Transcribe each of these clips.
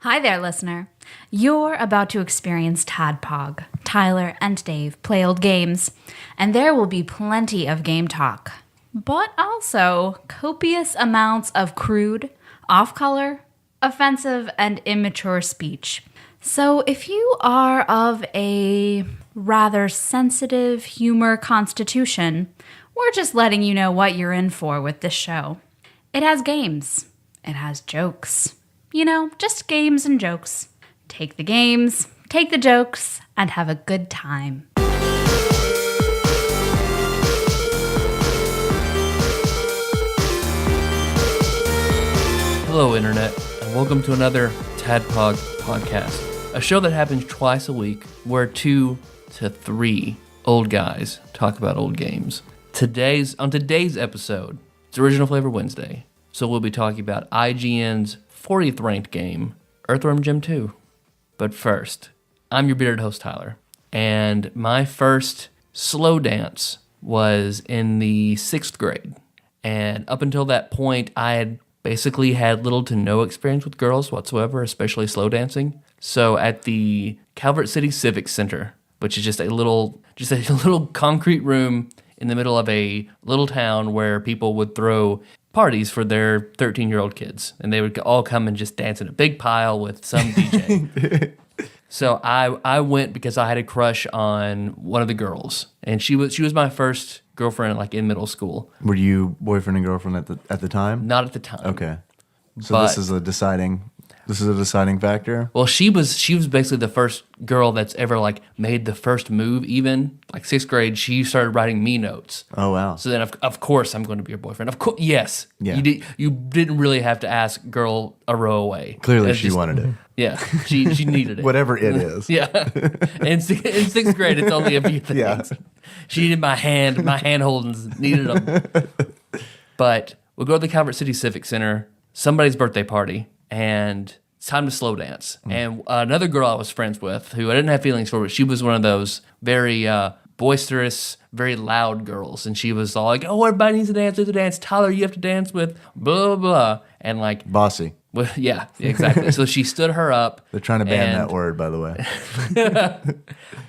Hi there, listener. You're about to experience TADPOG. Tyler and Dave play old games, and there will be plenty of game talk, but also copious amounts of crude, off-color, offensive, and immature speech. So if you are of a rather sensitive humor constitution, we're just letting you know what you're in for with this show. It has games. It has jokes. You know, just games and jokes. Take the games, take the jokes, and have a good time. Hello, Internet, and welcome to another TADPOG podcast, a show that happens twice a week where 2 to 3 old guys talk about old games. On today's episode, it's Original Flavor Wednesday, so we'll be talking about IGN's 40th ranked game, Earthworm Jim 2. But first, I'm your bearded host, Tyler, and my first slow dance was in the 6th grade. And up until that point, I had basically had little to no experience with girls whatsoever, especially slow dancing. So at the Calvert City Civic Center, which is just a little concrete room in the middle of a little town where people would throw parties for their 13-year-old kids, and they would all come and just dance in a big pile with some DJ. So I went because I had a crush on one of the girls, and she was my first girlfriend, like in middle school. Were you boyfriend and girlfriend at the time? Not at the time. Okay, so this is a deciding factor. Well, she was basically the first girl that's ever like made the first move. Even like 6th grade, she started writing me notes. Oh wow! So then, of course, I'm going to be your boyfriend. Of course, yes. Yeah. You didn't really have to ask girl a row away. Clearly, she wanted it. Yeah, she needed it. Whatever it is. Yeah. In 6th grade, it's only a few things. Yeah. She needed my hand holdings, needed them. But we'll go to the Calvert City Civic Center, somebody's birthday party, and it's time to slow dance. And another girl I was friends with, who I didn't have feelings for, but she was one of those very boisterous, very loud girls. And she was all like, oh, everybody needs to dance. Tyler, you have to dance with blah, blah, blah. And like... Bossy. Well, yeah, exactly. So she stood her up. They're trying to ban that word, by the way.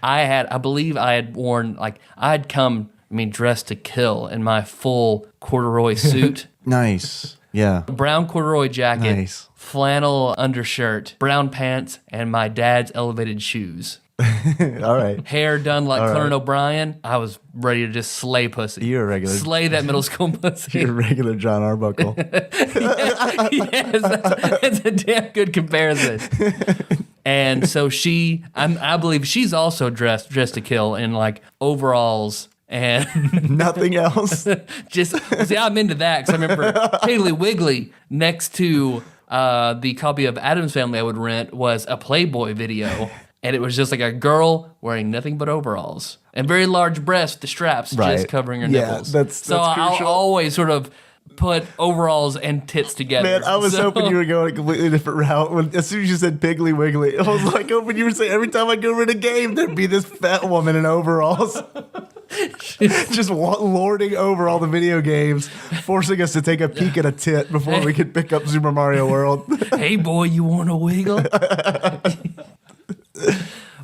I believe I had worn, like, I had come, dressed to kill in my full corduroy suit. Nice. Yeah. Brown corduroy jacket, Nice. Flannel undershirt, brown pants, and my dad's elevated shoes. All right. Hair done like All Conan right. O'Brien. I was ready to just slay pussy. You're a regular. Slay that middle school pussy. You're a regular John Arbuckle. Yes, that's a damn good comparison. And so I believe she's also dressed to kill in like overalls and Nothing else. just see. I'm into that because I remember Piggly Wiggly next to the copy of Addams Family I would rent was a Playboy video. And it was just like a girl wearing nothing but overalls and very large breasts with the straps just covering her nipples. That's I'll crucial. always sort of put overalls and tits together. Man, I was hoping you were going a completely different route. As soon as you said Piggly Wiggly, I was like hoping you were saying every time I go in a game, there'd be this fat woman in overalls. Just lording over all the video games, forcing us to take a peek at a tit before we could pick up Super Mario World. Hey, boy, you want to wiggle?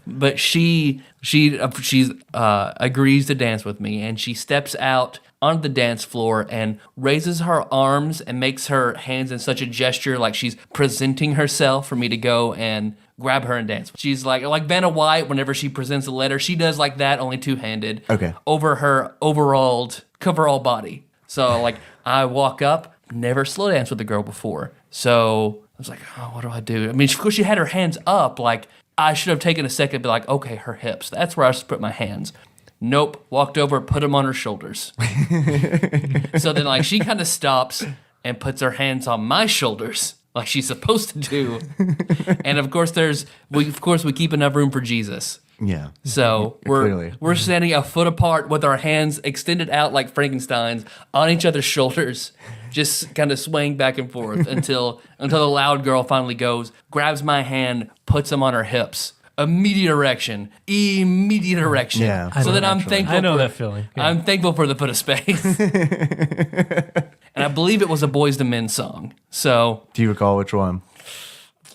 But she agrees to dance with me, and she steps out onto the dance floor and raises her arms and makes her hands in such a gesture like she's presenting herself for me to go and grab her and dance. She's like Vanna White whenever she presents a letter. She does like that, only two-handed. Okay. Over her coverall body. So like I walk up, never slow danced with a girl before. So I was like, oh, what do I do? Of course she had her hands up like I should have taken a second and be like, okay, her hips. That's where I should put my hands. Nope. Walked over, put them on her shoulders. So then like she kind of stops and puts her hands on my shoulders like she's supposed to do. And of course we keep enough room for Jesus. Yeah. So we're standing a foot apart with our hands extended out like Frankenstein's on each other's shoulders, just kind of swaying back and forth until the loud girl finally goes, grabs my hand, puts them on her hips. Immediate erection. Yeah. So then I'm thankful. I know that feeling. Yeah. I'm thankful for the foot of space. And I believe it was a Boys to Men song. So Do you recall which one?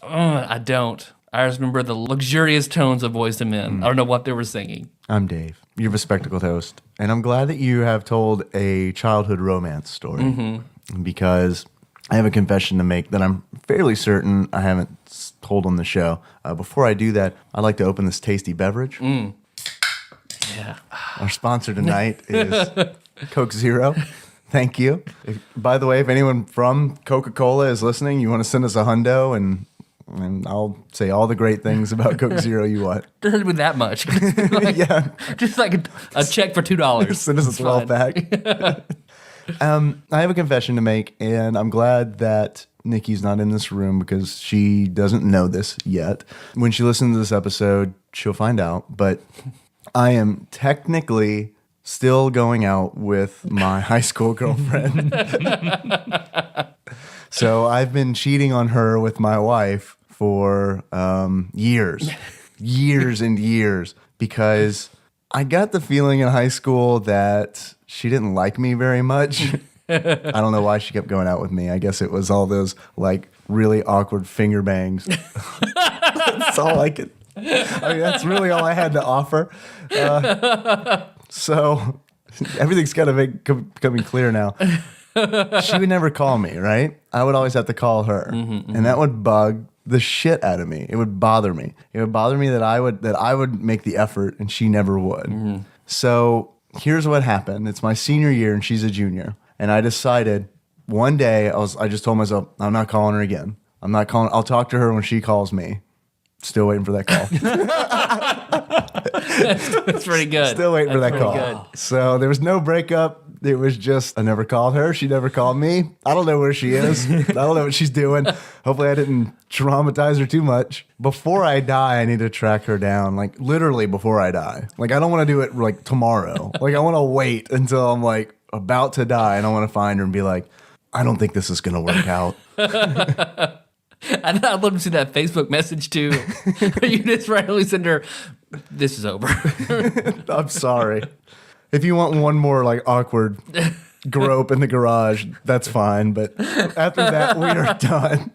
I don't. I just remember the luxurious tones of Boyz II Men. I don't know what they were singing. I'm Dave. You're a spectacled host. And I'm glad that you have told a childhood romance story because I have a confession to make that I'm fairly certain I haven't told on the show. Before I do that, I'd like to open this tasty beverage. Yeah. Our sponsor tonight is Coke Zero. Thank you. By the way, if anyone from Coca-Cola is listening, you want to send us a hundo and I'll say all the great things about Coke Zero you want. Doesn't be that much. Yeah. Just like a check for $2. Send us a 12 pack. I have a confession to make, and I'm glad that Nikki's not in this room because she doesn't know this yet. When she listens to this episode, she'll find out. But I am technically still going out with my high school girlfriend. So I've been cheating on her with my wife for years and years because I got the feeling in high school that she didn't like me very much. I don't know why she kept going out with me. I guess it was all those like really awkward finger bangs. That's all I could. I mean, that's really all I had to offer. So everything's kind of becoming clear now. She would never call me, right? I would always have to call her, and that would bug the shit out of me. It would bother me. It would bother me that I would make the effort and she never would. So here's what happened. It's my senior year and she's a junior, and I decided one day I just told myself I'm not calling her again. I'm not calling. I'll talk to her when she calls me. Still waiting for that call. That's pretty good. Still waiting for that call. Good. So there was no breakup. It was just I never called her. She never called me. I don't know where she is. I don't know what she's doing. Hopefully I didn't traumatize her too much. Before I die, I need to track her down. Like literally before I die. Like I don't want to do it like tomorrow. Like I want to wait until I'm like about to die and I want to find her and be like, I don't think this is going to work out. I'd love to see that Facebook message too. You just randomly send her, this is over. I'm sorry. If you want one more like awkward grope in the garage, that's fine. But after that, we are done.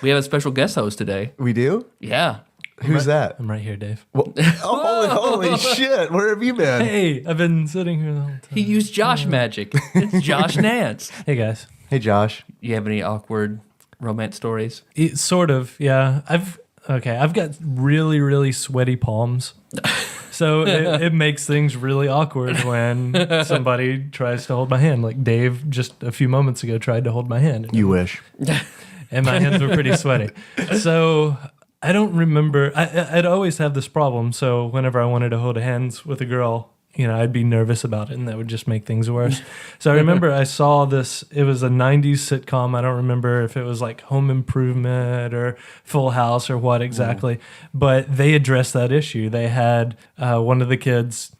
We have a special guest host today. We do? Yeah. Who's that? I'm right here, Dave. Well, holy shit. Where have you been? Hey, I've been sitting here the whole time. He used Josh magic. It's Josh Nance. Hey, guys. Hey, Josh. You have any awkward romance stories? Sort of, yeah. I've got really, really sweaty palms. So it makes things really awkward when somebody tries to hold my hand. Like Dave just a few moments ago tried to hold my hand. You wish. And my hands were pretty sweaty. So I don't remember. I'd always have this problem. So whenever I wanted to hold hands with a girl, I'd be nervous about it, and that would just make things worse. So I remember I saw this. It was a 90s sitcom. I don't remember if it was like Home Improvement or Full House or what exactly, but they addressed that issue. They had one of the kids,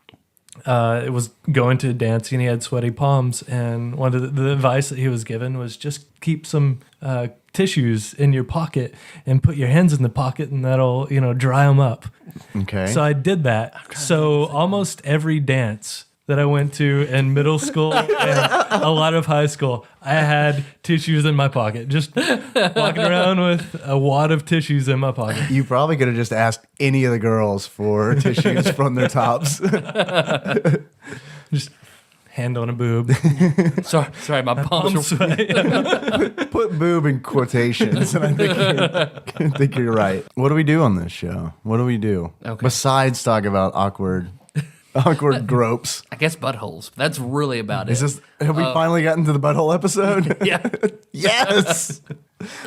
it was going to a dance, and he had sweaty palms, and one of the advice that he was given was just keep some tissues in your pocket and put your hands in the pocket, and that'll dry them up. Okay. So I did that. So almost every dance that I went to in middle school and a lot of high school, I had tissues in my pocket, just walking around with a wad of tissues in my pocket. You probably could have just asked any of the girls for tissues from their tops. Just hand on a boob. Sorry, my palms are sweaty. Put boob in quotations, and I think you're right. What do we do on this show? What do we do? Okay. Besides talk about awkward gropes. I guess buttholes. That's really about it. Have we finally gotten to the butthole episode? Yeah. Yes.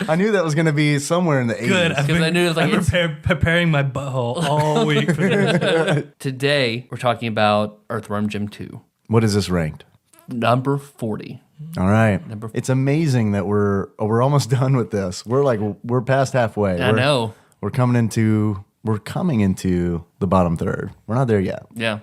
I knew that was going to be somewhere in the 80s. Good. Because I knew it was like I'm preparing my butthole all week for this. Today we're talking about Earthworm Jim 2. What is this ranked? Number 40. All right. Number 40. It's amazing that we're almost done with this. We're past halfway. I know. We're coming into the bottom third. We're not there yet. Yeah.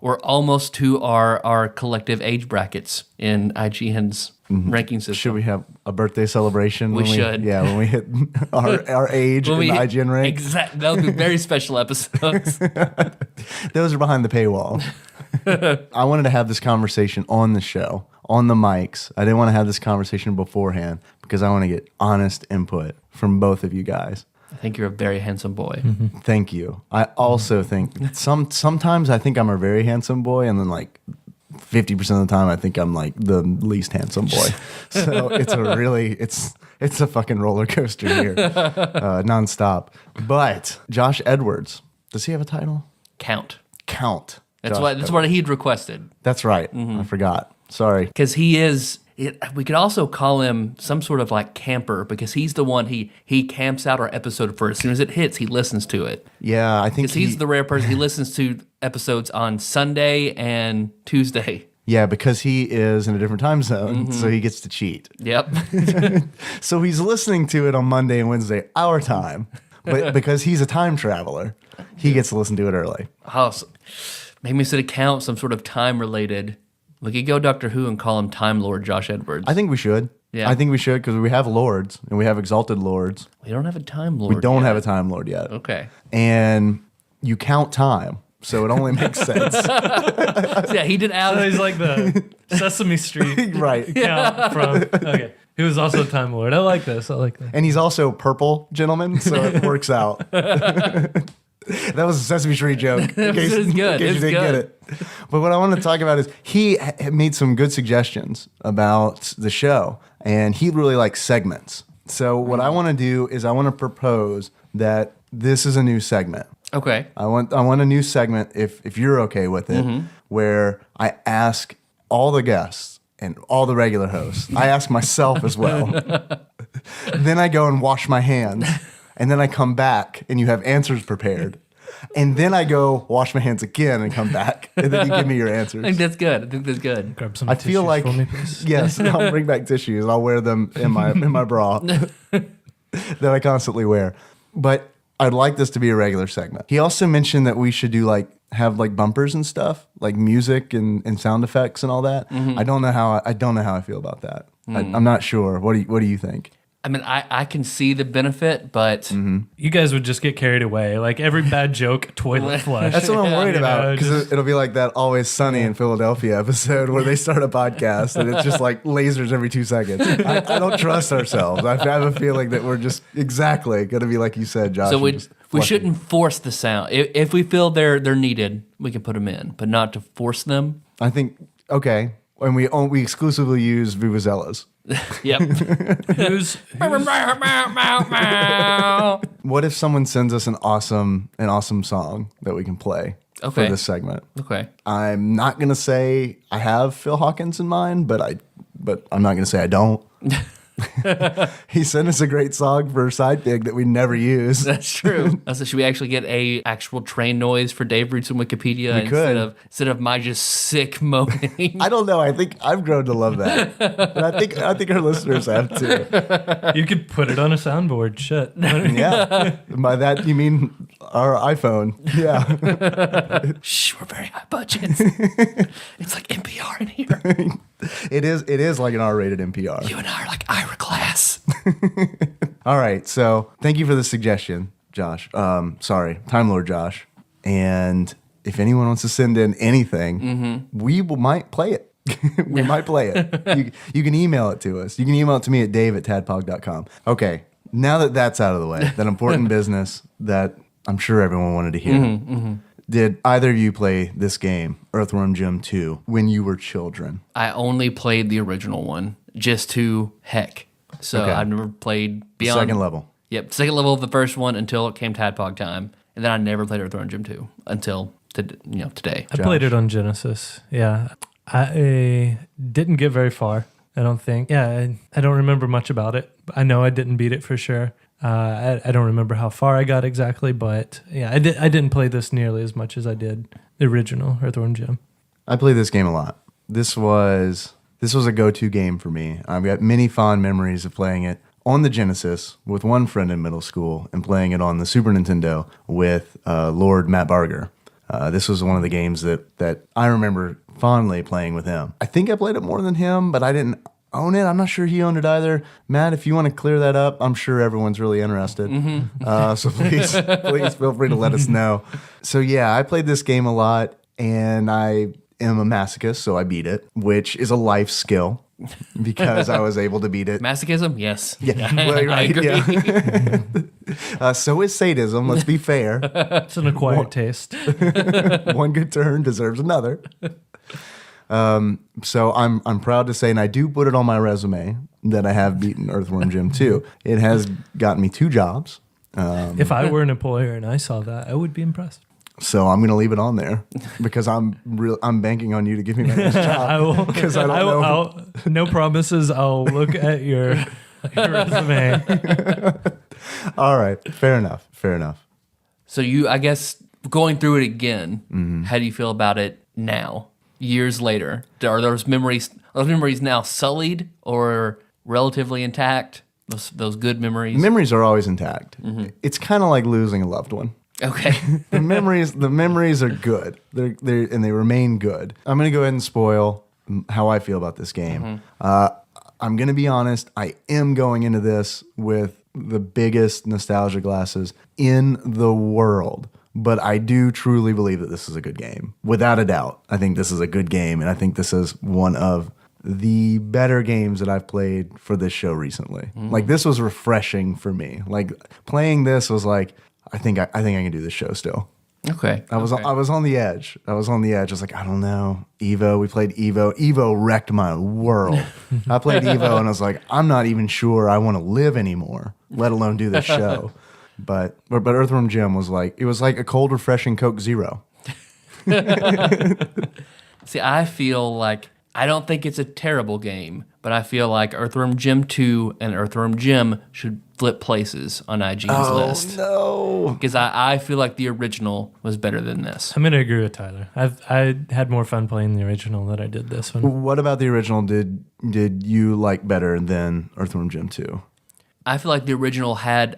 We're almost to our collective age brackets in IGN's ranking system. Should we have a birthday celebration? We should. Yeah, when we hit our age in the IGN rank. Exactly. That would be very special episodes. Those are behind the paywall. I wanted to have this conversation on the show on the mics. I didn't want to have this conversation beforehand because I want to get honest input from both of you guys. I think you're a very handsome boy. Thank you. I also think sometimes I think I'm a very handsome boy, and then like 50% of the time I think I'm like the least handsome boy. So it's a fucking roller coaster here, nonstop. But Josh Edwards, does he have a title? Count. That's what he'd requested. That's right. I forgot. Sorry. Because we could also call him some sort of like camper, because he's the one, he camps out our episode first. As soon as it hits, he listens to it. Yeah, I think Because he's the rare person. He listens to episodes on Sunday and Tuesday. Yeah, because he is in a different time zone, so he gets to cheat. Yep. So he's listening to it on Monday and Wednesday, our time. But because he's a time traveler, he gets to listen to it early. Oh, so maybe instead of count, some sort of time related. We could go Doctor Who and call him Time Lord Josh Edwards. I think we should. Yeah. I think we should, because we have lords and we have exalted lords. We don't have a Time Lord. We don't yet. have a time lord yet. Okay. And you count time, so it only makes sense. So yeah, he did add. So he's like the Sesame Street Right. count from. Okay. He was also Time Lord. I like this. And he's also purple, gentlemen, so it works out. That was a Sesame Street joke. In case, It's good. in case It's you didn't good. get it. But what I want to talk about is he made some good suggestions about the show, and he really likes segments. So what I want to do is I want to propose that this is a new segment. Okay. I want a new segment, if you're okay with it, where I ask all the guests and all the regular hosts. I ask myself as well. Then I go and wash my hands. And then I come back and you have answers prepared. And then I go wash my hands again and come back. And then you give me your answers. I think that's good. Grab some I tissues feel like, for me, please. yes, I'll bring back tissues. I'll wear them in my bra that I constantly wear. But I'd like this to be a regular segment. He also mentioned that we should have bumpers and stuff, like music and sound effects and all that. I don't know how I feel about that. I'm not sure. What do you think? I mean, I can see the benefit, but You guys would just get carried away. Like every bad joke, toilet flush. That's what I'm worried You know, about, because just- it'll be like that Always Sunny in Philadelphia episode where they start a podcast and it's just like lasers every 2 seconds. I don't trust ourselves. I have a feeling that we're just exactly going to be like you said, Josh. so and we just we flush it. shouldn't force the sound. If we feel they're needed, we can put them in, but not to force them. I think, okay. And we exclusively use vuvuzelas. Yep. who's What if someone sends us an awesome song that we can play for Okay. this segment? Okay. I'm not gonna say I have Phil Hawkins in mind, but I'm not gonna say I don't. He sent us a great song for a side gig that we never use. That's true. So should we actually get a actual train noise for Dave Roots on Wikipedia We could. instead of my just sick moaning? I don't know. I think I've grown to love that, and I think our listeners have too. you could put it on a soundboard. Shit. Yeah. By that you mean our iPhone? Yeah. Shh, we're very high budget. It's like NPR in here. It is like an R-rated NPR. You and I are like Ira Glass. All right. So thank you for the suggestion, Josh. Sorry, Time Lord Josh. And if anyone wants to send in anything, we might play it. We might play it. You can email it to us. You can email it to me at dave@tadpog.com. Okay. Now that that's out of the way, that important business that I'm sure everyone wanted to hear. Did either of you play this game, Earthworm Jim 2, when you were children? I only played the original one just to heck. So Okay. I've never played beyond Second level. Yep, second level of the first one until it came Tadpog time, and then I never played Earthworm Jim 2 until today. I played it on Genesis. Yeah. I didn't get very far, I don't think. Yeah, I don't remember much about it. I know I didn't beat it for sure. I don't remember how far I got exactly, but yeah, I didn't play this nearly as much as I did the original Earthworm Jim. I played this game a lot. This was a go-to game for me. I've got many fond memories of playing it on the Genesis with one friend in middle school and playing it on the Super Nintendo with Lord Matt Barger. This was one of the games that I remember fondly playing with him. I think I played it more than him, but I didn't own it. I'm not sure he owned it either. Matt, if you want to clear that up, I'm sure everyone's really interested. So please feel free to let us know. So yeah, I played this game a lot, and am a masochist, so I beat it, which is a life skill because I was able to beat it. Masochism? Yes. Yeah, well, you're I right. agree. Yeah. So is sadism. Let's be fair. It's an acquired taste. One good turn deserves another. So I'm proud to say, and I do put it on my resume, that I have beaten Earthworm Jim 2. It has gotten me 2 jobs. If I were an employer and I saw that, I would be impressed. So I'm going to leave it on there because I'm banking on you to give me my next job. I will, because I don't know. No promises. I'll look at your resume. All right. Fair enough. So I guess, going through it again, how do you feel about it now, years later? Are those memories now sullied or relatively intact? Those good memories? Memories are always intact. It's kind of like losing a loved one. Okay. The memories are good. They remain good. I'm going to go ahead and spoil how I feel about this game. I'm going to be honest. I am going into this with the biggest nostalgia glasses in the world. But I do truly believe that this is a good game. Without a doubt. I think this is a good game. And I think this is one of the better games that I've played for this show recently. Like, this was refreshing for me. Like, playing this was like, I think I can do this show still. Okay. I was on the edge. I was like, I don't know. Evo. We played Evo. Evo wrecked my world. I played Evo and I was like, I'm not even sure I want to live anymore, let alone do this show. But Earthworm Jim was like, it was like a cold, refreshing Coke Zero. See, I feel like, I don't think it's a terrible game, but I feel like Earthworm Jim 2 and Earthworm Jim should flip places on IGN's list. Oh, no. Because I feel like the original was better than this. I'm going to agree with Tyler. I had more fun playing the original than I did this one. What about the original did you like better than Earthworm Jim 2? I feel like the original had...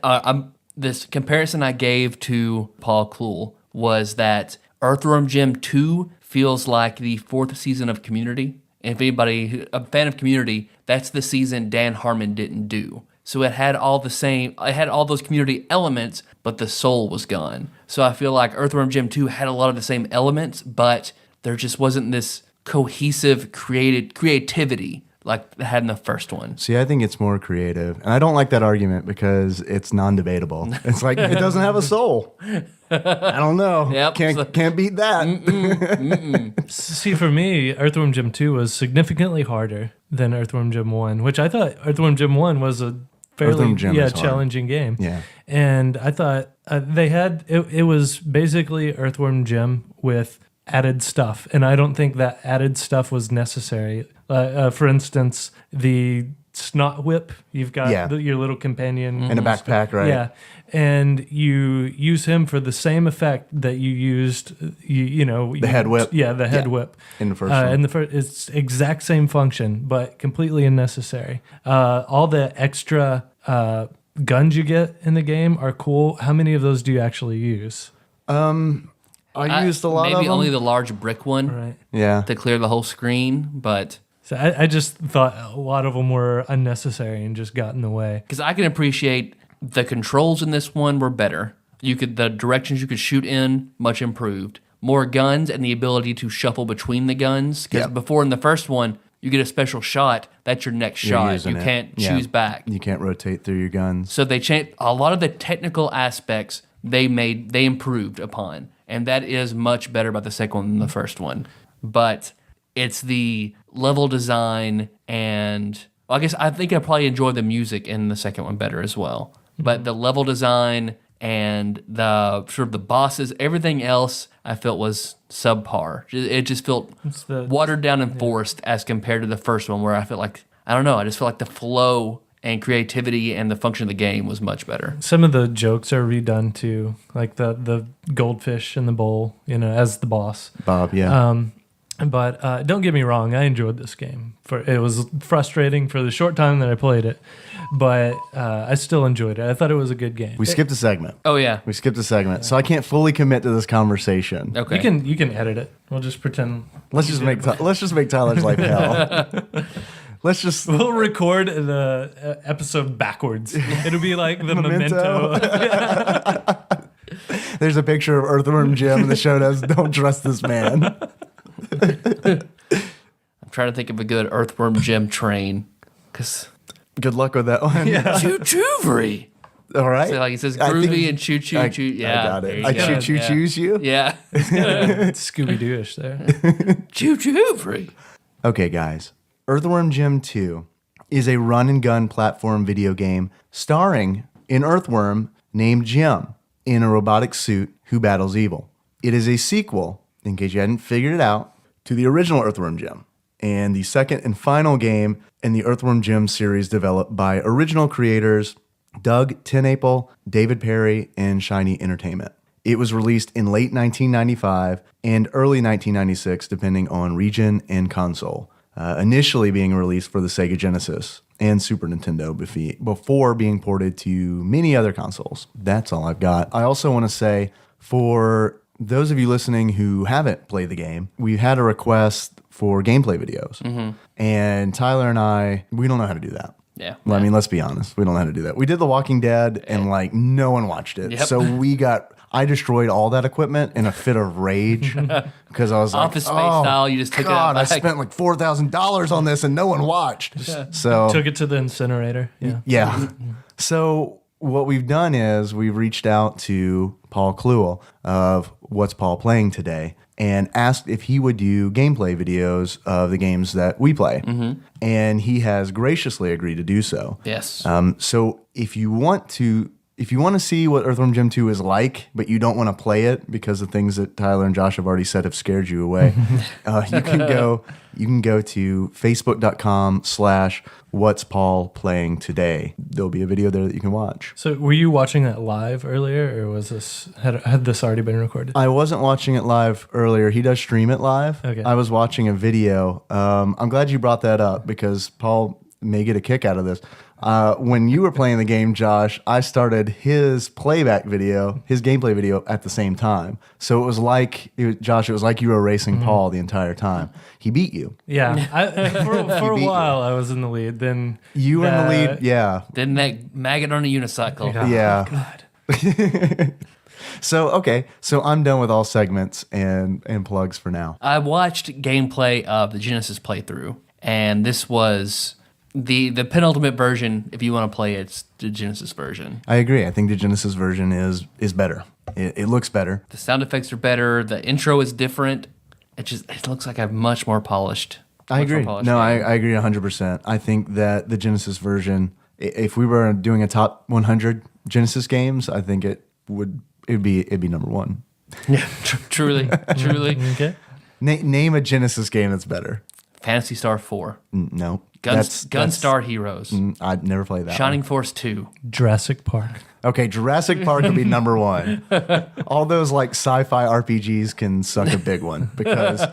this comparison I gave to Paul Kluhl was that Earthworm Jim 2 feels like the 4th season of Community. And if anybody, a fan of Community, that's the season Dan Harmon didn't do. So it had all those Community elements, but the soul was gone. So I feel like Earthworm Jim 2 had a lot of the same elements, but there just wasn't this cohesive creativity like it had in the first one. See, I think it's more creative. And I don't like that argument because it's non-debatable. It's like, it doesn't have a soul. I don't know. Yep. Can't beat that. See, for me, Earthworm Jim 2 was significantly harder than Earthworm Jim 1, which I thought Earthworm Jim 1 was a fairly challenging game. Yeah. And I thought they had, it was basically Earthworm Jim with added stuff. And I don't think that added stuff was necessary. For instance, the snot whip, you've got your little companion. In a backpack, right? Yeah. And you use him for the same effect that you used, the head whip. Yeah, the head whip. In the first one. It's exact same function, but completely unnecessary. All the extra guns you get in the game are cool. How many of those do you actually use? I used a lot of them. Maybe only the large brick one Right. Yeah. to clear the whole screen, but... So I just thought a lot of them were unnecessary and just got in the way. Because I can appreciate the controls in this one were better. The directions you could shoot in, much improved. More guns and the ability to shuffle between the guns. Because before in the first one, you get a special shot, that's your next shot. You can't choose back. You can't rotate through your guns. So they changed a lot of the technical aspects they improved upon. And that is much better about the second one than the first one. But it's the level design and I think I probably enjoy the music in the second one better as well. But the level design and the sort of the bosses, everything else I felt was subpar. It just felt watered down and forced as compared to the first one where I felt like, I don't know, I just felt like the flow and creativity and the function of the game was much better. Some of the jokes are redone too, like the goldfish in the bowl, as the boss. Bob, yeah. But don't get me wrong, I enjoyed this game. It was frustrating for the short time that I played it, but I still enjoyed it. I thought it was a good game. We skipped a segment. Oh yeah, we skipped a segment, so I can't fully commit to this conversation. Okay, you can edit it. We'll just pretend. Let's just make Tyler's life hell. We'll record the episode backwards. It'll be like the memento. There's a picture of Earthworm Jim in the show notes. Don't trust this man. I'm trying to think of a good Earthworm Jim train. Because Good luck with that one. Yeah. choo-choovery. All right. So like it says I groovy think- and choo-choo. Yeah, I got there it. you I go. choose you. Yeah. Scooby-Doo-ish there. Choo-choovery. Okay, guys. Earthworm Jim 2 is a run-and-gun platform video game starring an earthworm named Jim in a robotic suit who battles evil. It is a sequel, in case you hadn't figured it out, to the original Earthworm Jim, and the second and final game in the Earthworm Jim series developed by original creators Doug TenNapel, David Perry, and Shiny Entertainment. It was released in late 1995 and early 1996, depending on region and console, initially being released for the Sega Genesis and Super Nintendo before being ported to many other consoles. That's all I've got. I also want to say, for those of you listening who haven't played the game, we had a request for gameplay videos. And Tyler and I, we don't know how to do that. Yeah. Well, I mean, let's be honest. We don't know how to do that. We did The Walking Dead and like no one watched it. Yep. So I destroyed all that equipment in a fit of rage because I was Office like, Space style, you just took God, it out I back. spent like $4,000 on this and no one watched. So Took it to the incinerator. Yeah. yeah. So what we've done is we've reached out to Paul Kluel of What's Paul Playing Today and asked if he would do gameplay videos of the games that we play. And he has graciously agreed to do so. Yes. So if you want to see what Earthworm Jim 2 is like, but you don't want to play it because the things that Tyler and Josh have already said have scared you away, you can go to facebook.com/What's Paul Playing Today. There'll be a video there that you can watch. So were you watching that live earlier, or was this had this already been recorded? I wasn't watching it live earlier. He does stream it live. Okay. I was watching a video. I'm glad you brought that up because Paul may get a kick out of this. When you were playing the game, Josh, I started his playback video, his gameplay video at the same time. So it was like, Josh, it was like you were racing Paul the entire time. He beat you. Yeah, for a beat while I was in the lead. Then You were in the lead, yeah. Then that maggot on a unicycle. Yeah. God. So I'm done with all segments and plugs for now. I watched gameplay of the Genesis playthrough, and this was the penultimate version. If you want to play it, it's the Genesis version. I agree. I think the Genesis version is better. It looks better. The sound effects are better. The intro is different. It looks like a much more polished. I much more agree. polished No, game. I agree 100%. I think that the Genesis version, if we were doing a top 100 Genesis games, I think it'd be number one. Yeah, truly. Okay. Name a Genesis game that's better. Phantasy Star 4. No. Gunstar Heroes. I'd never play that. Shining one. Force 2. Jurassic Park. Okay, Jurassic Park would be number one. All those like sci-fi RPGs can suck a big one because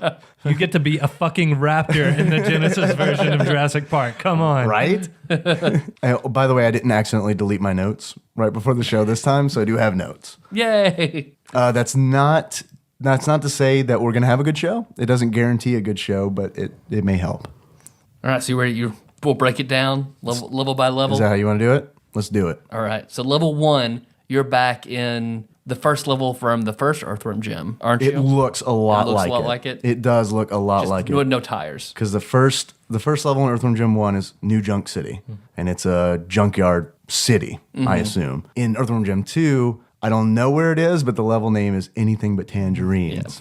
You get to be a fucking raptor in the Genesis version of Jurassic Park. Come on. right? By the way, I didn't accidentally delete my notes right before the show this time, so I do have notes. Yay! That's not to say that we're gonna have a good show. It doesn't guarantee a good show, but it may help. All right, so we'll break it down level by level. Is that how you want to do it? Let's do it. All right, so level 1, you're back in the first level from the first Earthworm Jim, aren't you? It looks a lot like it. It does look a lot Just like with it. no tires. Because the first level in Earthworm Jim 1 is New Junk City, and it's a junkyard city, I assume. In Earthworm Jim 2, I don't know where it is, but the level name is Anything But Tangerines.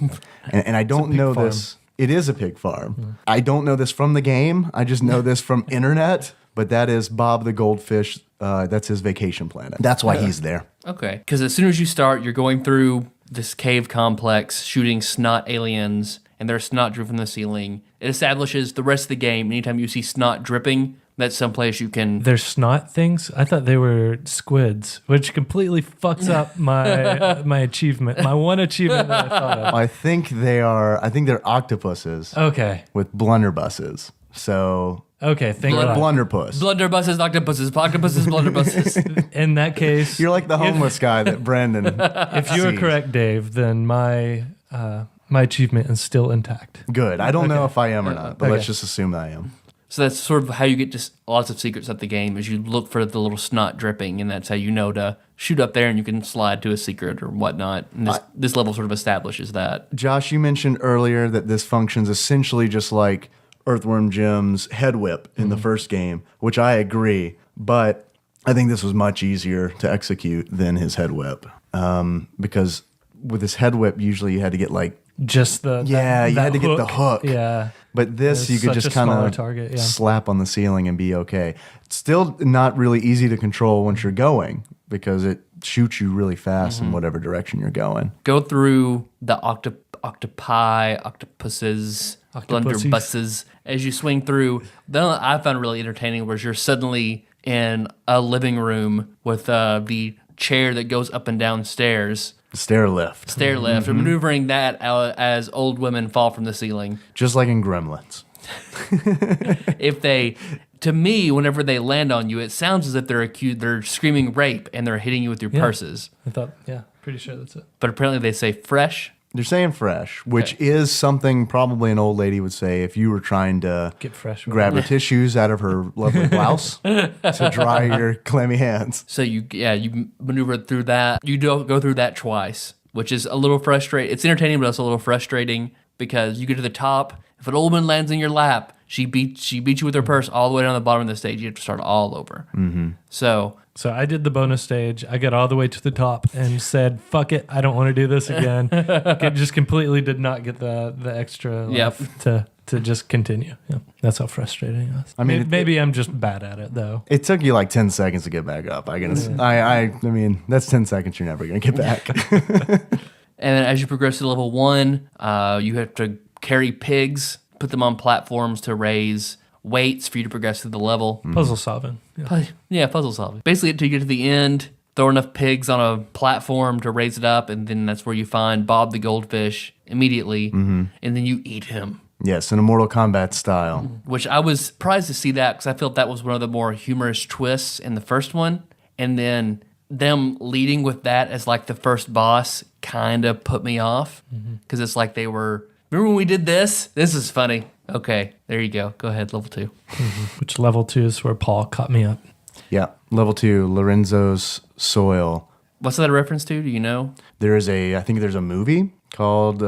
And I don't know farm. this. It is a pig farm. I don't know this from the game. I just know this from internet, but that is Bob the Goldfish. That's his vacation planet. That's why he's there. Okay, because as soon as you start, you're going through this cave complex, shooting snot aliens, and there's snot dripping from the ceiling. It establishes the rest of the game. Anytime you see snot dripping, that's someplace you can... They're snot things? I thought they were squids, which completely fucks up my achievement. My one achievement that I thought of. I think they're octopuses Okay. with blunderbusses. So Okay, thank Blood- God. blunderpuss. Blunderbusses, octopuses, blunderbusses. In that case, You're like the homeless guy that Brandon. if you are sees. correct, Dave, then my achievement is still intact. Good. I don't know if I am or not, but let's Okay. just assume that I am. So that's sort of how you get just lots of secrets at the game is you look for the little snot dripping, and that's how you know to shoot up there and you can slide to a secret or whatnot. And this level sort of establishes that. Josh, you mentioned earlier that this functions essentially just like Earthworm Jim's head whip in the first game, which I agree, but I think this was much easier to execute than his head whip, because with his head whip, usually you had to get like just the you had to get the hook. Yeah, but this you could just kind of slap on the ceiling and be okay. It's still not really easy to control once you're going because it shoots you really fast in whatever direction you're going. Go through the octopi, octopuses, blunderbusses as you swing through. The one I found really entertaining was you're suddenly in a living room with the chair that goes up and down stairs. Stair lift. And maneuvering that as old women fall from the ceiling. Just like in Gremlins. To me, whenever they land on you, it sounds as if they're screaming rape and they're hitting you with your purses. I thought, pretty sure that's it. But apparently they say fresh. They're saying fresh, which is something probably an old lady would say if you were trying to get fresh, grab her tissues out of her lovely blouse to dry your clammy hands. So you maneuver through that. You don't go through that twice, which is a little frustrating. It's entertaining, but it's a little frustrating because you get to the top. If an old woman lands in your lap, she beats you with her purse all the way down the bottom of the stage. You have to start all over. Mm-hmm. So I did the bonus stage. I got all the way to the top and said, "Fuck it, I don't want to do this again." Just completely did not get the extra life to just continue. Yep. That's how frustrating it was. I mean, maybe I'm just bad at it though. It took you like 10 seconds to get back up. I mean, that's 10 seconds you're never gonna get back. And then as you progress to level 1, you have to carry pigs, put them on platforms to raise weights for you to progress through the level. Puzzle solving. Puzzle solving. Basically, until you get to the end, throw enough pigs on a platform to raise it up, and then that's where you find Bob the goldfish immediately, and then you eat him. Yes, in a Mortal Kombat style. Which I was surprised to see that because I felt that was one of the more humorous twists in the first one. And then them leading with that as like the first boss kind of put me off because it's like they were... Remember when we did this? This is funny. Okay, there you go. Go ahead, level 2. Which level 2 is where Paul caught me up. Yeah, level 2, Lorenzo's Soil. What's that a reference to? Do you know? I think there's a movie called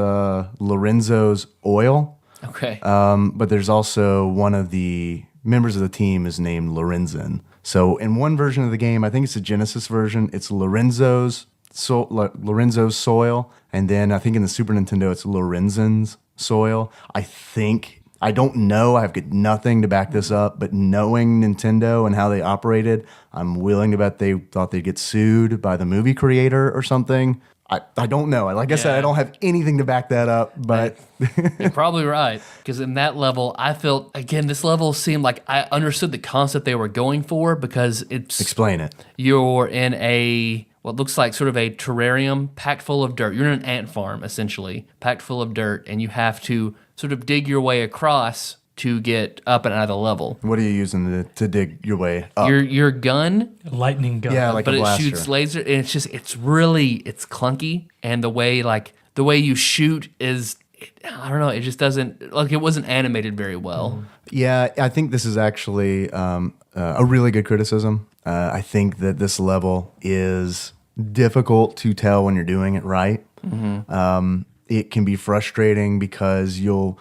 Lorenzo's Oil. Okay. But there's also one of the members of the team is named Lorenzen. So in one version of the game, I think it's the Genesis version, it's Lorenzo's Soil. And then I think in the Super Nintendo, it's Lorenzen's Soil. I don't know. I've got nothing to back this up, but knowing Nintendo and how they operated, I'm willing to bet they thought they'd get sued by the movie creator or something. I don't know. Like I said, I don't have anything to back that up, but... You're probably right. Because in that level, I felt, again, this level seemed like I understood the concept they were going for because it's... Explain it. You're in what looks like sort of a terrarium packed full of dirt. You're in an ant farm, essentially, packed full of dirt, and you have to sort of dig your way across to get up and out of the level. What are you using to dig your way up? Your gun. Lightning gun. Yeah, like a blaster. But it shoots laser, and it's clunky, and the way you shoot is, I don't know, it just doesn't, it wasn't animated very well. Yeah, I think this is actually a really good criticism. I think that this level is difficult to tell when you're doing it right. Mm-hmm. It can be frustrating because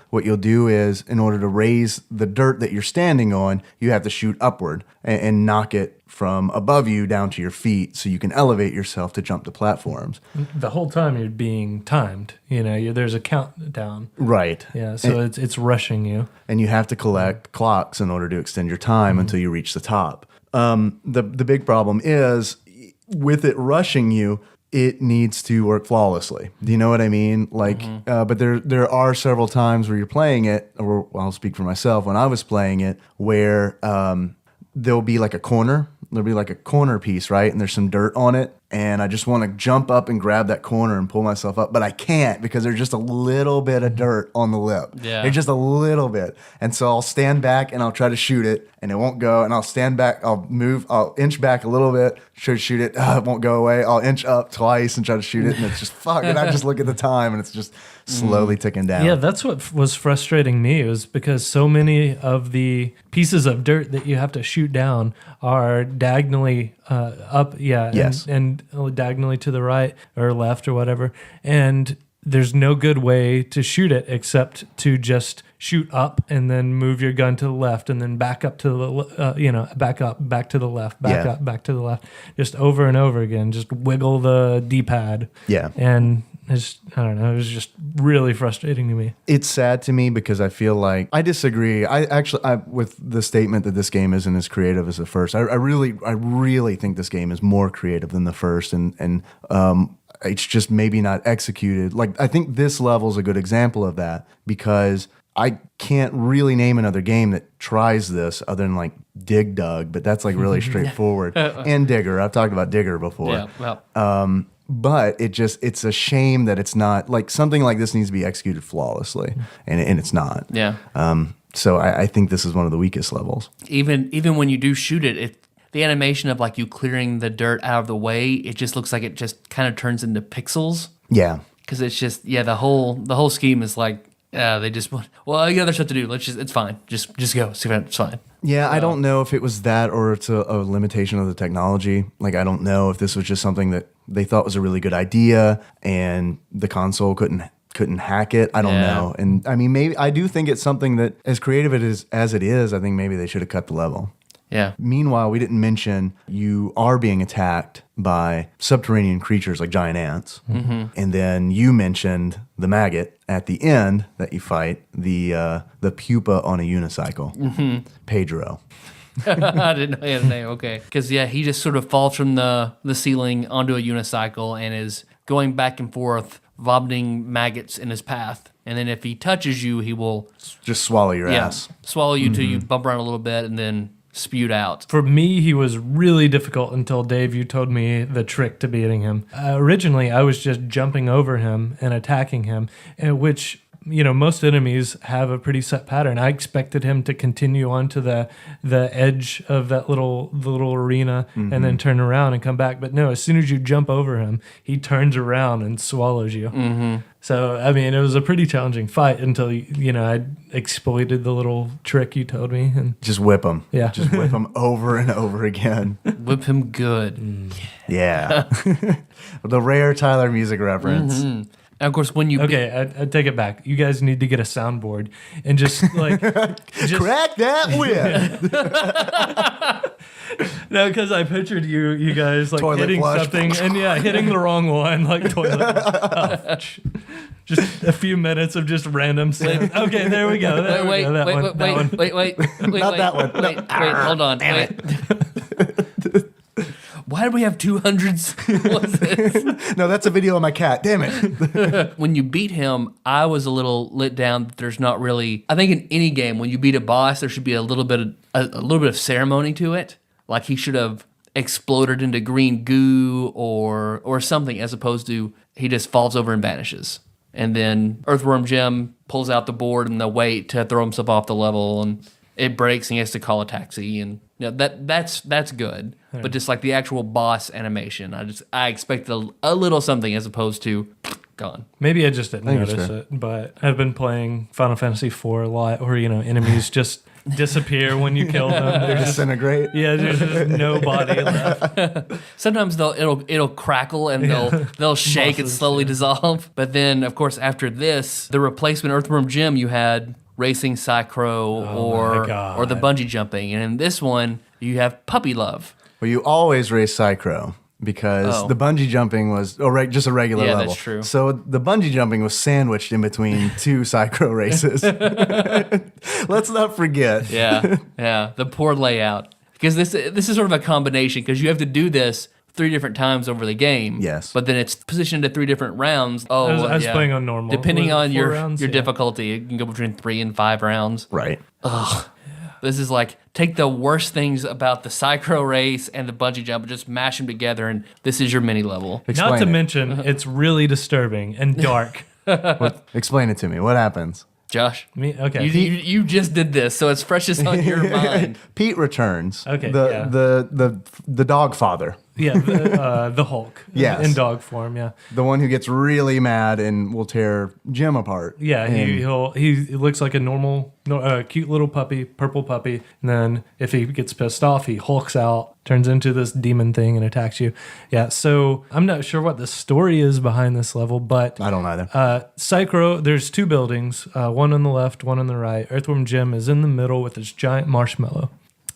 what you'll do is, in order to raise the dirt that you're standing on, you have to shoot upward and knock it from above you down to your feet so you can elevate yourself to jump to platforms. The whole time you're being timed. There's a countdown. Right. Yeah, so it's rushing you. And you have to collect clocks in order to extend your time until you reach the top. The big problem is, with it rushing you, it needs to work flawlessly. Do you know what I mean? But there are several times where you're playing it, or I'll speak for myself, when I was playing it, where there'll be like a corner. There'll be like a corner piece, right? And there's some dirt on it. and I just want to jump up and grab that corner and pull myself up, but I can't because there's just a little bit of dirt on the lip. Yeah. There's just a little bit. And so I'll stand back and I'll try to shoot it, and it won't go. And I'll stand back, I'll inch back a little bit, try to shoot it. It won't go away. I'll inch up twice and try to shoot it, and it's just fuck. And I just look at the time, and it's just slowly ticking down. Yeah, that's what was frustrating me, was because so many of the pieces of dirt that you have to shoot down are diagonally up, Yes. and diagonally to the right or left or whatever. And there's no good way to shoot it except to just shoot up and then move your gun to the left and then back up to the back up, back to the left, back up, back to the left, just over and over again. Just wiggle the D-pad. Yeah. And I don't know. It was just really frustrating to me. It's sad to me because I feel like I disagree. I with the statement that this game isn't as creative as the first. I really think this game is more creative than the first, and it's just maybe not executed. Like, I think this level is a good example of that, because I can't really name another game that tries this other than like Dig Dug, but that's like really straightforward. And Digger. I've talked about Digger before. Yeah, well. But it's a shame that it's not, like, something like this needs to be executed flawlessly, and it's not. Yeah. So I think this is one of the weakest levels. Even when you do shoot it, the animation of like you clearing the dirt out of the way, it just looks like it just kind of turns into pixels. Yeah. Because it's just, the whole scheme is like, they just want, well, I got other stuff to do. It's fine. Just go. It's fine. Yeah, I don't know if it was that or it's a limitation of the technology. Like, I don't know if this was just something that they thought was a really good idea and the console couldn't hack it. I don't know. And I mean, maybe I do think it's something that, as creative as it is, I think maybe they should have cut the level. Yeah. Meanwhile, we didn't mention you are being attacked by subterranean creatures like giant ants. Mm-hmm. And then you mentioned the maggot at the end that you fight, the pupa on a unicycle, Pedro. I didn't know he had a name. Okay. Because, he just sort of falls from the ceiling onto a unicycle and is going back and forth, vomiting maggots in his path. And then if he touches you, he will just swallow your ass. Swallow you till you bump around a little bit and then spewed out. For me, he was really difficult until, Dave, you told me the trick to beating him. Originally, I was just jumping over him and attacking him, which, most enemies have a pretty set pattern. I expected him to continue on to the edge of that little arena and then turn around and come back. But no, as soon as you jump over him, he turns around and swallows you. Mm-hmm. So, I mean, it was a pretty challenging fight until, I exploited the little trick you told me. And just whip him. Yeah. Just whip him over and over again. Whip him good. Yeah. The rare Tyler music reference. Mm-hmm. And of course, when you... Okay, I take it back. You guys need to get a soundboard and just, like... Crack that whip! No, because I pictured you guys, like, Toilet hitting flush. something and, hitting the wrong one, like toilet. Just a few minutes of just random sound. Okay, there we go. Wait, Not that one. Wait, hold on. Damn it. Why do we have 200s? What's this? No, that's a video of my cat. Damn it. When you beat him, I was a little lit down that there's not really... I think in any game, when you beat a boss, there should be a little bit of ceremony to it. Like he should have exploded into green goo or something, as opposed to he just falls over and vanishes. And then Earthworm Jim pulls out the board and the weight to throw himself off the level, and it breaks and he has to call a taxi. And that's good. Yeah. But just like the actual boss animation, I expected a little something as opposed to gone. Maybe I just didn't notice it, but I've been playing Final Fantasy IV a lot, where enemies just disappear when you kill them. They disintegrate. Yeah, there's just no body left. Sometimes it'll crackle and they'll shake and slowly dissolve. But then, of course, after this, the replacement Earthworm Jim, you had Racing Cycro or the bungee jumping, and in this one you have Puppy Love. Well, you always race Cycro because the bungee jumping was just a regular level. Yeah, that's true. So the bungee jumping was sandwiched in between two Cycro races. Let's not forget. Yeah, the poor layout. Because this is sort of a combination, because you have to do this 3 different times over the game. Yes. But then it's positioned at 3 different rounds. I was playing on normal. Depending on your rounds, difficulty, it can go between 3 and 5 rounds. Right. Ugh. This is like, take the worst things about the Psychro race and the bungee jump and just mash them together, and this is your mini level. Not to it. mention, it's really disturbing and dark. Explain it to me. What happens? Josh, Okay. you just did this, so it's fresh as on your mind. Pete returns. Okay, The dog father. Yeah, the Hulk. Yes. In dog form, yeah. The one who gets really mad and will tear Jim apart. Yeah, And he looks like a normal, cute little puppy, purple puppy. And then if he gets pissed off, he hulks out, turns into this demon thing and attacks you. Yeah, so I'm not sure what the story is behind this level, but I don't either. Psychro, there's two buildings, one on the left, one on the right. Earthworm Jim is in the middle with his giant marshmallow.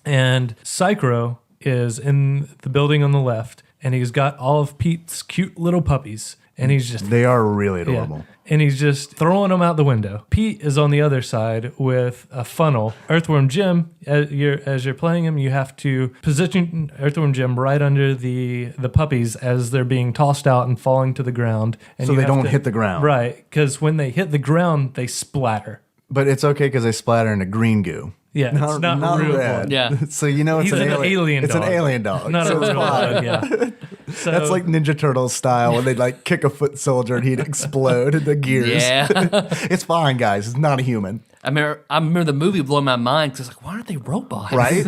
And Psychro is in the building on the left, and he's got all of Pete's cute little puppies, and he's just They are really adorable. and he's just throwing them out the window. Pete is on the other side with a funnel. Earthworm Jim, as you're playing him, you have to position Earthworm Jim right under the puppies as they're being tossed out and falling to the ground. And So you they have don't hit the ground. Right, because when they hit the ground, they splatter. But it's okay because they splatter into green goo. Yeah, it's not real red. blood. Yeah. So you know it's He's an alien It's dog. an alien dog. Not So a it's real fine. dog, yeah. So, That's like Ninja Turtles style when they'd like kick a foot soldier and he'd explode in the gears. Yeah. It's fine, guys. It's not a human. I remember the movie blowing my mind because it's like, why aren't they robots? Right?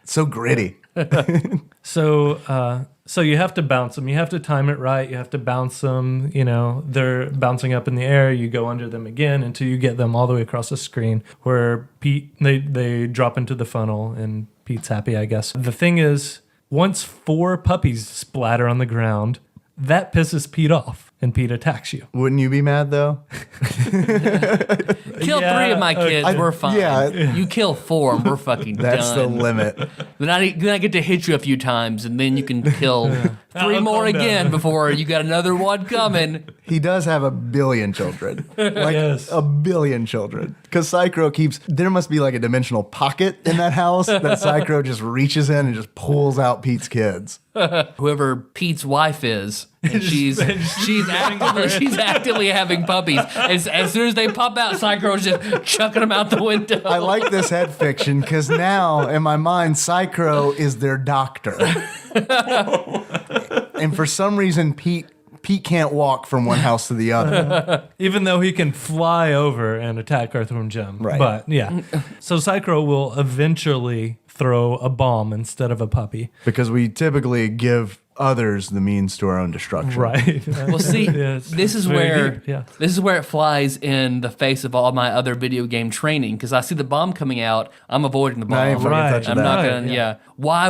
So gritty. So you have to bounce them. You have to time it right. You have to bounce them. You know, they're bouncing up in the air. You go under them again until you get them all the way across the screen where they drop into the funnel and Pete's happy, I guess. The thing is, once 4 puppies splatter on the ground, that pisses Pete off and Pete attacks you. Wouldn't you be mad though? Kill 3 of my kids, we're fine. yeah. You kill 4 and we're fucking That's the done. limit. Then I get to hit you a few times, and then you can kill 3 more calm down. again before you got another one coming. He does have 1 billion children. Like Yes. 1 billion children. Because Psychro there must be like a dimensional pocket in that house that Psychro just reaches in and just pulls out Pete's kids. Whoever Pete's wife is, and she's actively having puppies. As soon as they pop out, Psycho's just chucking them out the window. I like this head fiction because now in my mind, Psychro is their doctor. And for some reason, Pete can't walk from one house to the other. Even though he can fly over and attack Earthworm Jim. Right. But yeah. So Psychro will eventually throw a bomb instead of a puppy. Because we typically give others the means to our own destruction. Right. Well, see, Yes. this is Very where deep, yeah. this is where it flies in the face of all my other video game training. Because I see the bomb coming out, I'm avoiding the bomb. I ain't fucking Right. touching I'm that. not Right, gonna. yeah. Yeah. Why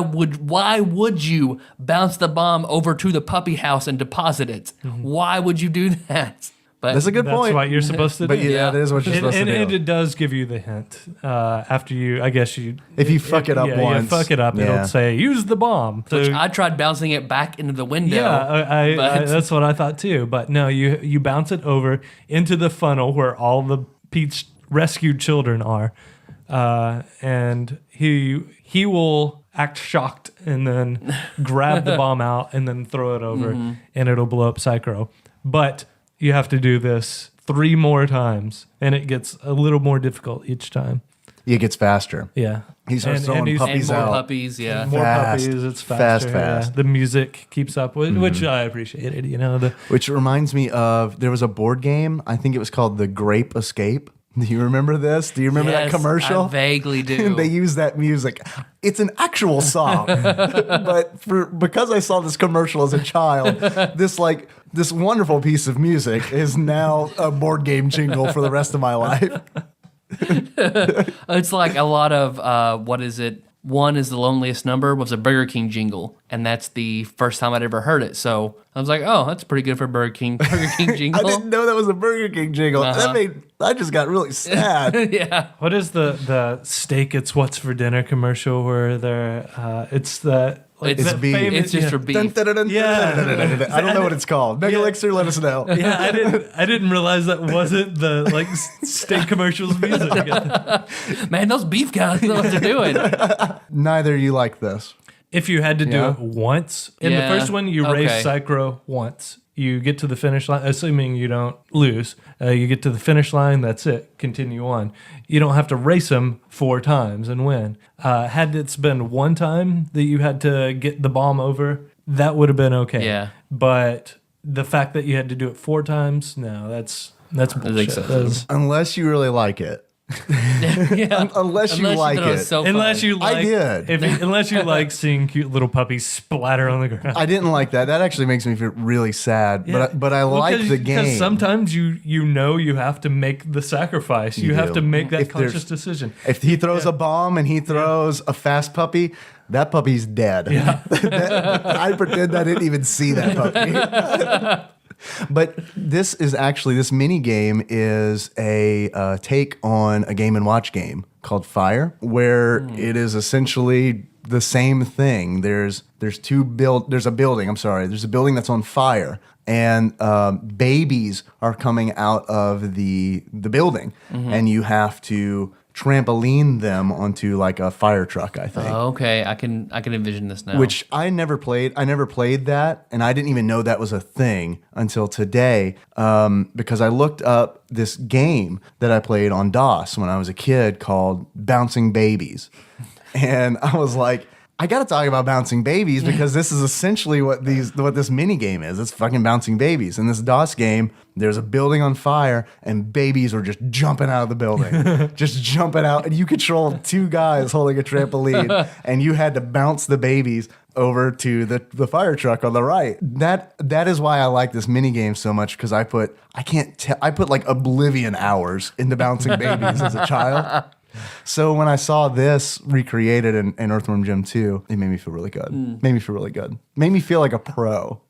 would you bounce the bomb over to the puppy house and deposit it? Why would you do that? But That's a good That's point. what you're supposed to But do. yeah, that is what you're supposed and to do. it does give you the hint after you, I guess you. If you fuck it up once. you fuck it up, Yeah. it'll say use the bomb. So, I tried bouncing it back into the window. yeah, I but- that's what I thought too. But no, you bounce it over into the funnel where all the Pete's rescued children are, and he will act shocked and then grab the bomb out and then throw it over, and it'll blow up Psychro. But you have to do this 3 more times, and it gets a little more difficult each time. It gets faster. Yeah. He starts throwing and puppies more out. puppies. Yeah. More Fast. puppies, it's faster. Fast. Yeah. The music keeps up with, which I appreciated. You know, Which reminds me of, there was a board game, I think it was called The Grape Escape. Do you remember this? Do you remember that Yes, commercial? I vaguely do. They use that music. It's an actual song. But because I saw this commercial as a child, this wonderful piece of music is now a board game jingle for the rest of my life. It's like a lot of what is it? 1 is the loneliest number was a Burger King jingle, and that's the first time I'd ever heard it. So I was like, "Oh, that's pretty good for Burger King I jingle." didn't know that was a Burger King jingle. I just got really sad. Yeah, what is the steak? It's what's for dinner commercial where they're it's the like It's that beef. famous- it's just yeah. for beef. Dun, dun, dun, dun, Yeah. dun, dun, dun, dun, dun. I don't know what it's called. Mega Elixir, let us know. Yeah, I didn't realize that wasn't the like steak commercials music. Man, those beef guys know what they're doing. Neither you like this. If you had to do it once, in the Yeah. first one, you race Okay. Psychro once. You get to the finish line, assuming you don't lose. You get to the finish line, that's it. Continue on. You don't have to race them 4 times and win. Had it been one time that you had to get the bomb over, that would have been okay. Yeah. But the fact that you had to do it 4 times, no, that's bullshit. excessive. That's- Unless you really like it. Yeah. Unless you like thought it. so unless fun. you like, I did. Unless you like seeing cute little puppies splatter on the ground. I didn't like that. That actually makes me feel really sad. But I Well, like the Because game. sometimes you know you have to make the sacrifice. You have do. to make that If there's- conscious decision. If he throws a bomb and he throws a fast puppy, that puppy's dead. Yeah. I pretend I didn't even see that puppy. But this mini game is a take on a Game & Watch game called Fire, where it is essentially the same thing. There's a building. There's a building that's on fire, and babies are coming out of the building, and you have to trampoline them onto like a fire truck, I think. Oh, okay, I can envision this now. Which I never played. I never played that, and I didn't even know that was a thing until today, because I looked up this game that I played on DOS when I was a kid called Bouncing Babies, and I was like, I got to talk about bouncing babies because this is essentially what this mini game is. It's fucking bouncing babies. In this DOS game, there's a building on fire and babies are just jumping out of the building, just jumping out. And you control 2 guys holding a trampoline, and you had to bounce the babies over to the fire truck on the right. That is why I like this mini game so much, because I put like oblivion hours into bouncing babies as a child. So when I saw this recreated in Earthworm Jim 2, it made me feel really good. Made me feel really good. Made me feel like a pro.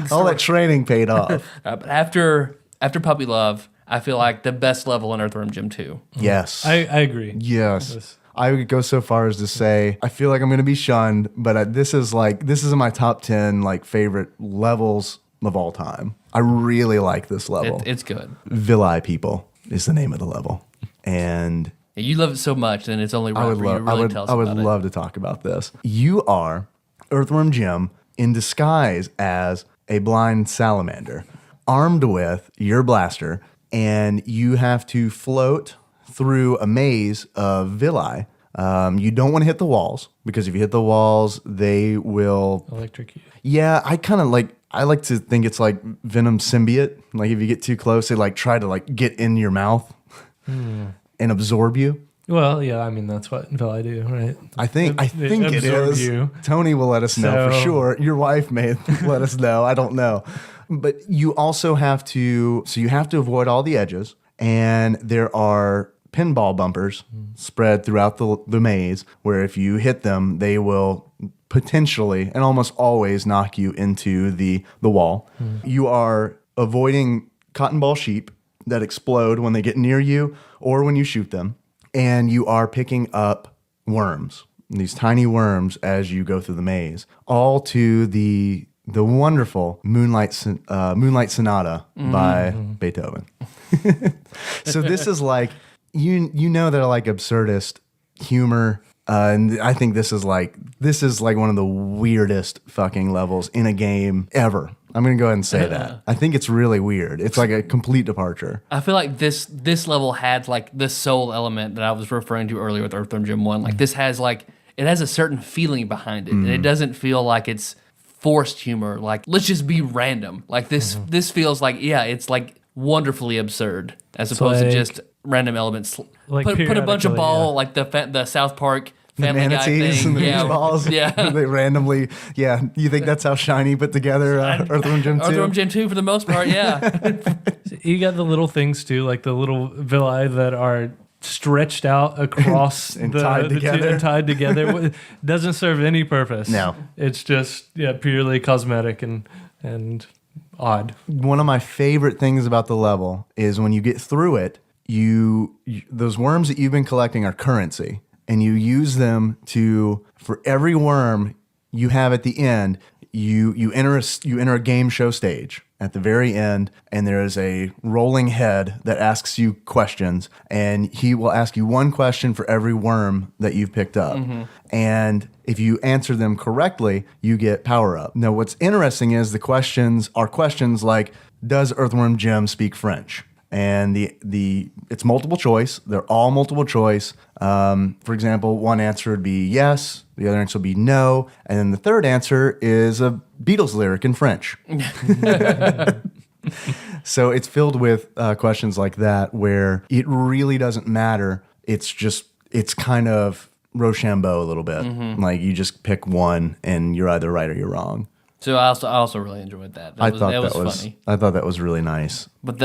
All that training paid off. But after Puppy Love, I feel like the best level in Earthworm Jim 2. Yes. I agree. Yes. I would go so far as to say I feel like I'm going to be shunned, but this is in my top 10 like favorite levels of all time. I really like this level. It's good. Villi People is the name of the level, and You love it so much, and it's only right for you to really tell us I would about it. love to talk about this. You are Earthworm Jim in disguise as a blind salamander, armed with your blaster, and you have to float through a maze of villi. You don't want to hit the walls, because if you hit the walls, they will Electrocute. Yeah, I like to think it's like Venom symbiote. Like if you get too close, they like try to like get in your mouth and absorb you. Well, yeah, I mean that's what villi do, right? I think it absorb is. you. Tony will let us know for So- sure. Your wife may let us know. I don't know. But you also have to avoid all the edges, and there are pinball bumpers spread throughout the maze where if you hit them, they will potentially and almost always knock you into the wall. You are avoiding cotton ball sheep that explode when they get near you or when you shoot them, and you are picking up worms, these tiny worms, as you go through the maze, all to the wonderful Moonlight Sonata by Beethoven. So this is like, you know that I like absurdist humor, and I think this is like one of the weirdest fucking levels in a game ever. I'm gonna go ahead and say that. I think it's really weird. It's like a complete departure. I feel like this level had like the soul element that I was referring to earlier with Earthworm Jim 1. Like this has like, it has a certain feeling behind it, and it doesn't feel like it's forced humor. Like, let's just be random. Like this feels like, yeah, it's like wonderfully absurd as opposed to like- just random elements. Like put a bunch of periodically, ball, yeah. like the South Park The Family Guy manatees thing. and the Yeah, beach balls. yeah. They randomly. Yeah, you think that's how Shiny put together Earthworm Jim 2? Earthworm Jim 2 for the most part, yeah. You got the little things too, like the little villi that are stretched out across And the tied two together. and tied together. Doesn't serve any purpose. No. It's just purely cosmetic and odd. One of my favorite things about the level is when you get through it, those worms that you've been collecting are currency, and you use them for every worm you have at the end, you enter a game show stage at the very end, and there is a rolling head that asks you questions, and he will ask you one question for every worm that you've picked up. And if you answer them correctly, you get power up. Now, what's interesting is the questions are questions like, does Earthworm Jim speak French? And it's multiple choice. They're all multiple choice. For example, one answer would be yes, the other answer would be no, and then the third answer is a Beatles lyric in French. So it's filled with questions like that where it really doesn't matter. It's kind of Rochambeau a little bit. Like you just pick one and you're either right or you're wrong. So I also really enjoyed that. That was funny. I thought that was really nice. But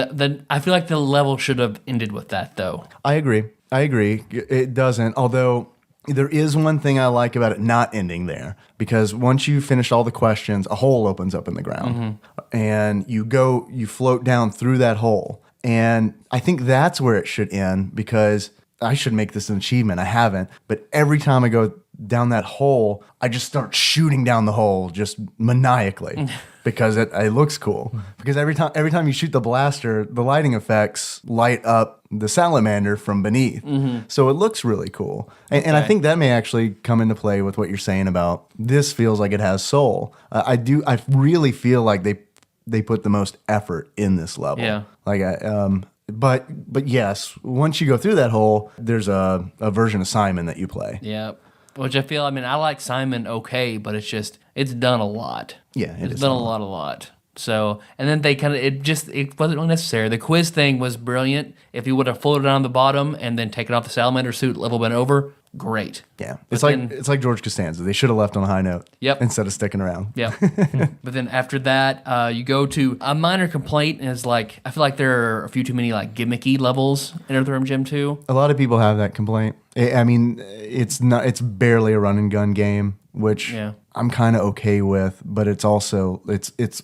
I feel like the level should have ended with that, though. I agree. It doesn't, although there is one thing I like about it not ending there, because once you finish all the questions, a hole opens up in the ground, and you float down through that hole. And I think that's where it should end, because I should make this an achievement. I haven't, but every time I go down that hole, I just start shooting down the hole just maniacally because it looks cool. Because every time you shoot the blaster, the lighting effects light up the salamander from beneath. So it looks really cool. And I think that may actually come into play with what you're saying about this feels like it has soul. I really feel like they put the most effort in this level. Yeah. But yes, once you go through that hole, there's a version of Simon that you play. Yeah. Which I like Simon okay, but it's done a lot. Yeah, it's done a lot. So, and then it wasn't unnecessary. The quiz thing was brilliant. If you would have floated on the bottom and then taken off the salamander suit, level went over, great. Yeah, it's like George Costanza. They should have left on a high note. Yep. Instead of sticking around. Yeah. But then after that, you go to a minor complaint is I feel like there are a few too many gimmicky levels in Earthworm Jim 2. A lot of people have that complaint. I mean, it's barely a run and gun game, which I'm kind of okay with, but it's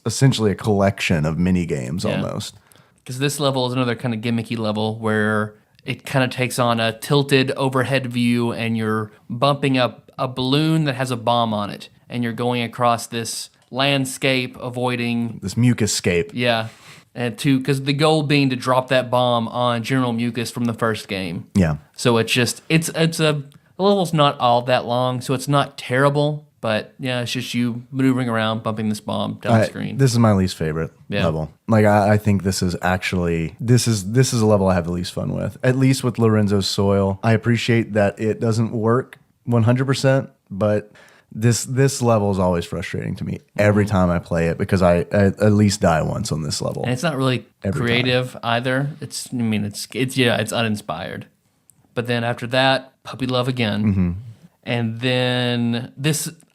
essentially a collection of mini games almost. Because this level is another kind of gimmicky level where it kind of takes on a tilted overhead view, and you're bumping up a balloon that has a bomb on it, and you're going across this landscape avoiding this mucus scape. Yeah. And because the goal being to drop that bomb on General Mucus from the first game. Yeah. So the level's not all that long, so it's not terrible, but yeah, it's just you maneuvering around, bumping this bomb down the screen. This is my least favorite level. I think this is a level I have the least fun with. At least with Lorenzo's Soil. I appreciate that it doesn't work 100%, but this level is always frustrating to me every time I play it, because I at least die once on this level. And it's not really creative either. It's uninspired. But then after that, Puppy Love again. And then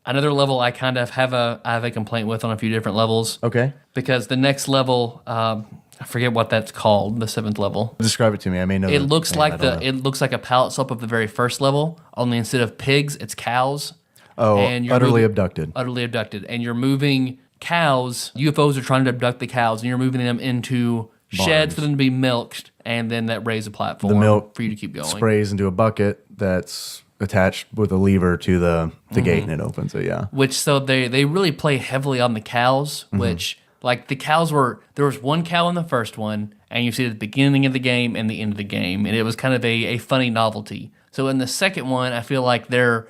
another level I kind of have a complaint with on a few different levels. Okay. Because the next level, I forget what that's called, the 7th level. Describe it to me. I may know. It looks like a palette swap of the very first level, only instead of pigs, it's cows. Oh, and utterly abducted. Utterly abducted. And you're moving cows. UFOs are trying to abduct the cows, and you're moving them into sheds for them to be milked, and then that raise a platform the milk for you to keep going. Sprays into a bucket that's attached with a lever to the gate, and it opens. So yeah. So they really play heavily on the cows, which the cows there was one cow in the first one, and you see it at the beginning of the game and the end of the game, and it was kind of a funny novelty. So in the second one, I feel like they're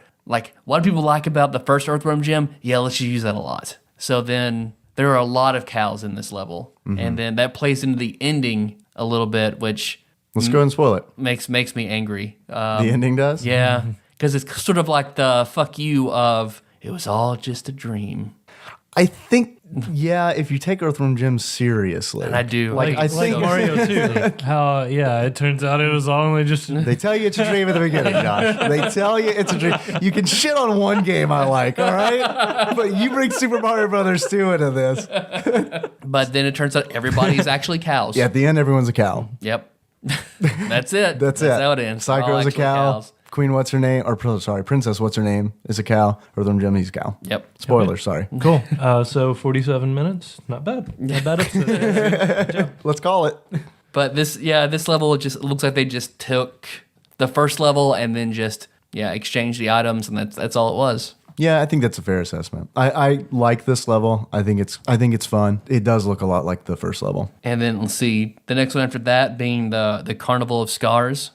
what do people like about the first Earthworm Jim? Yeah, let's just use that a lot. So then there are a lot of cows in this level, and then that plays into the ending a little bit, which let's go ahead and spoil it. Makes me angry. The ending does? Yeah, because it's sort of like the fuck you of it was all just a dream. I think, if you take Earthworm Jim seriously. And I do. I think Mario too. How, it turns out it was only just... They tell you it's a dream at the beginning, Josh. They tell you it's a dream. You can shit on one game I like, all right? But you bring Super Mario Brothers 2 into this. But then it turns out everybody's actually cows. Yeah, at the end, everyone's a cow. Yep. That's it. That's it. how it ends. Psycho's a cow. Cows. Queen Princess what's her name is a cow. Earthworm Jim, he's a cow. Yep. Spoilers, sorry. Cool. So 47 minutes, not bad. Not bad episode. Let's call it. But this level just looks like they just took the first level and then just exchanged the items, and that's all it was. Yeah, I think that's a fair assessment. I like this level. I think it's fun. It does look a lot like the first level. And then let's see, the next one after that being the Carnival of Scars,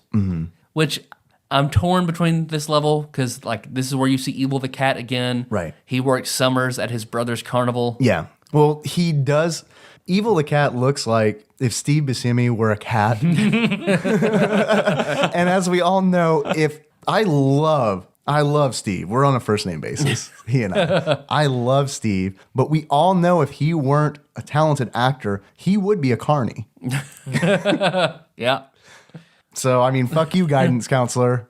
which I'm torn between this level because like this is where you see Evil the Cat again. Right. He works summers at his brother's carnival. Yeah. Well, he does. Evil the Cat looks like if Steve Buscemi were a cat. And as we all know, I love Steve. We're on a first name basis, he and I. I love Steve, but we all know if he weren't a talented actor, he would be a carny. Yeah. So I mean, fuck you, guidance counselor.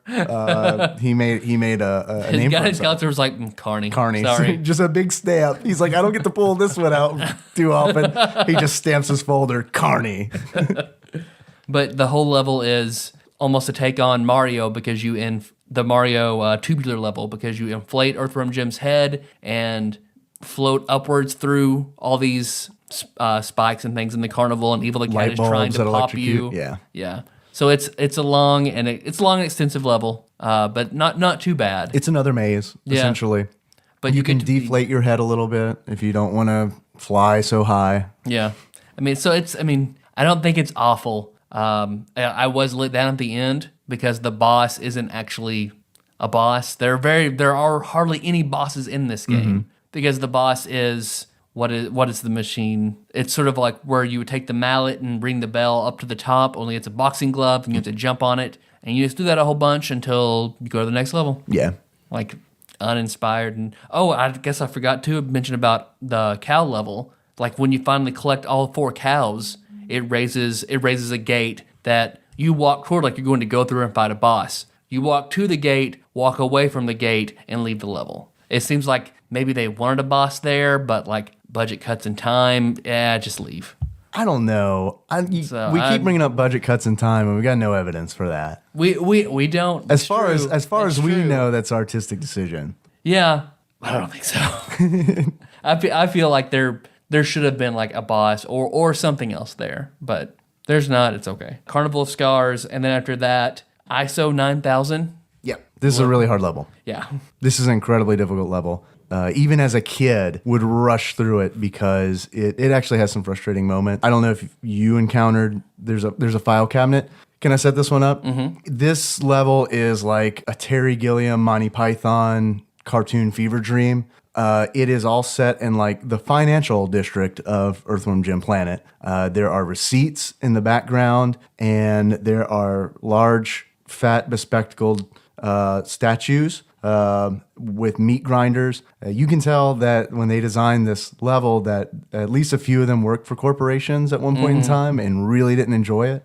He made a His name for guidance himself. counselor was like, Carney. Sorry, just a big stamp. He's like, I don't get to pull this one out too often. He just stamps his folder, Carney. But the whole level is almost a take on Mario because you the Mario tubular level because you inflate Earthworm Jim's head and float upwards through all these spikes and things in the carnival, and Evil the Cat Light is trying bulbs to that pop you. electrocute. Yeah. So it's a long and extensive level, but not too bad. It's another maze, essentially. But You can get to deflate your head a little bit if you don't want to fly so high. Yeah. I mean, I don't think it's awful. I was let down at the end because the boss isn't actually a boss. There are hardly any bosses in this game because the boss is what is the machine? It's sort of like where you would take the mallet and ring the bell up to the top, only it's a boxing glove and you have to jump on it. And you just do that a whole bunch until you go to the next level. Yeah. Like uninspired. And I guess I forgot to mention about the cow level. Like when you finally collect all 4 cows, it raises a gate that you walk toward like you're going to go through and fight a boss. You walk to the gate, walk away from the gate, and leave the level. It seems like maybe they wanted a boss there, but like budget cuts and time, just leave. I don't know. We keep bringing up budget cuts in time, and we got no evidence for that. We don't. As far as we know, that's artistic decision. Yeah, I don't think so. I feel like there should have been like a boss or something else there, but there's not. It's okay. Carnival of Scars, and then after that, ISO 9000. Yeah, this is a really hard level. Yeah. This is an incredibly difficult level. Even as a kid, would rush through it because it actually has some frustrating moments. I don't know if you encountered. There's a file cabinet. Can I set this one up? Mm-hmm. This level is like a Terry Gilliam, Monty Python cartoon fever dream. It is all set in like the financial district of Earthworm Jim Planet. There are receipts in the background, and there are large, fat, bespectacled statues with meat grinders. You can tell that when they designed this level that at least a few of them worked for corporations at one point in time and really didn't enjoy it.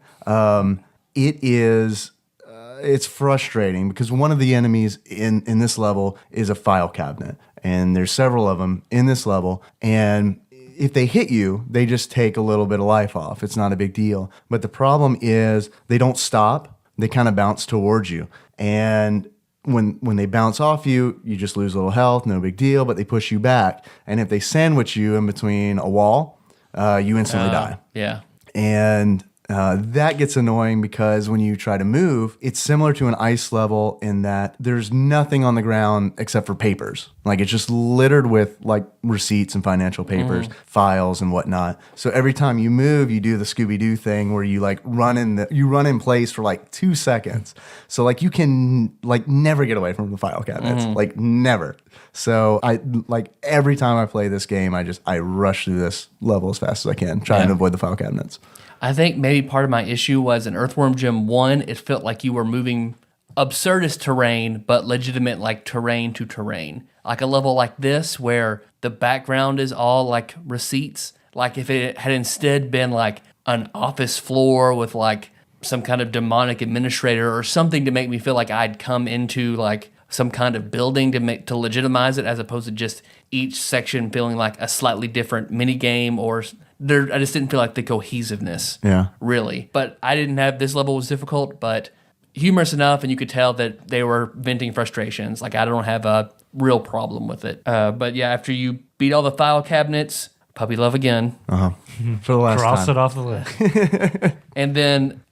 It's frustrating because one of the enemies in this level is a file cabinet, and there's several of them in this level, and if they hit you, they just take a little bit of life off. It's not a big deal. But the problem is they don't stop. They kind of bounce towards you, and when they bounce off you, you just lose a little health, no big deal, but they push you back. And if they sandwich you in between a wall, you instantly die. Yeah. And that gets annoying because when you try to move, it's similar to an ice level in that there's nothing on the ground except for papers. Like it's just littered with like receipts and financial papers, files and whatnot. So every time you move, you do the Scooby-Doo thing where you like run in place for like 2 seconds. So like you can like never get away from the file cabinets, like never. So I like every time I play this game, I rush through this level as fast as I can, trying to avoid the file cabinets. I think maybe part of my issue was in Earthworm Jim 1, it felt like you were moving absurdist terrain, but legitimate like terrain to terrain. Like a level like this where the background is all like receipts. Like if it had instead been like an office floor with like some kind of demonic administrator or something to make me feel like I'd come into like some kind of building to legitimize it, as opposed to just each section feeling like a slightly different mini game or I just didn't feel like the cohesiveness. Yeah. Really. But I didn't have, this level was difficult, but humorous enough, and you could tell that they were venting frustrations. Like I don't have a real problem with it. But yeah, after you beat all the file cabinets, puppy love again. For the last Cross time. it off the list. And then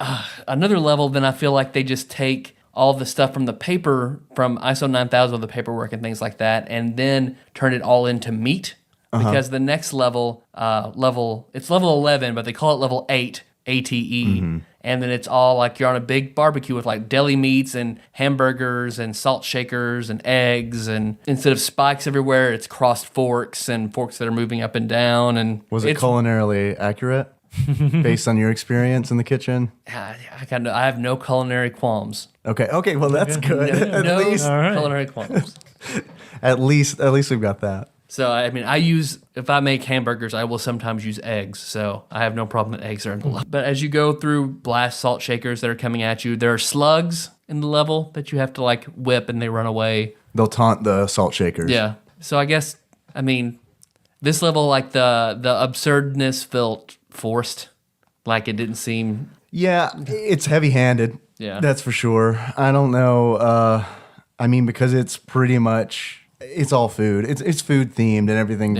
another level, then I feel like they just take all the stuff from the paper, from ISO 9000, the paperwork and things like that, and then turn it all into meat. Because the next level, it's level 11, but they call it level 8, ATE. And then it's all like you're on a big barbecue with like deli meats and hamburgers and salt shakers and eggs. And instead of spikes everywhere, it's crossed forks and forks that are moving up and down. And Was it culinarily accurate based on your experience in the kitchen? I have no culinary qualms. Okay. Well, that's good. No least, culinary qualms. at least we've got that. So, I mean, if I make hamburgers, I will sometimes use eggs. So I have no problem that eggs are in the level. But as you go through blast salt shakers that are coming at you, there are slugs in the level that you have to like whip and they run away. They'll taunt the salt shakers. Yeah. So I guess, I mean, this level, like the absurdness felt forced. Like it didn't seem... Yeah, it's heavy-handed. Yeah. That's for sure. I don't know. I mean, because it's pretty much... It's all food. It's food themed and everything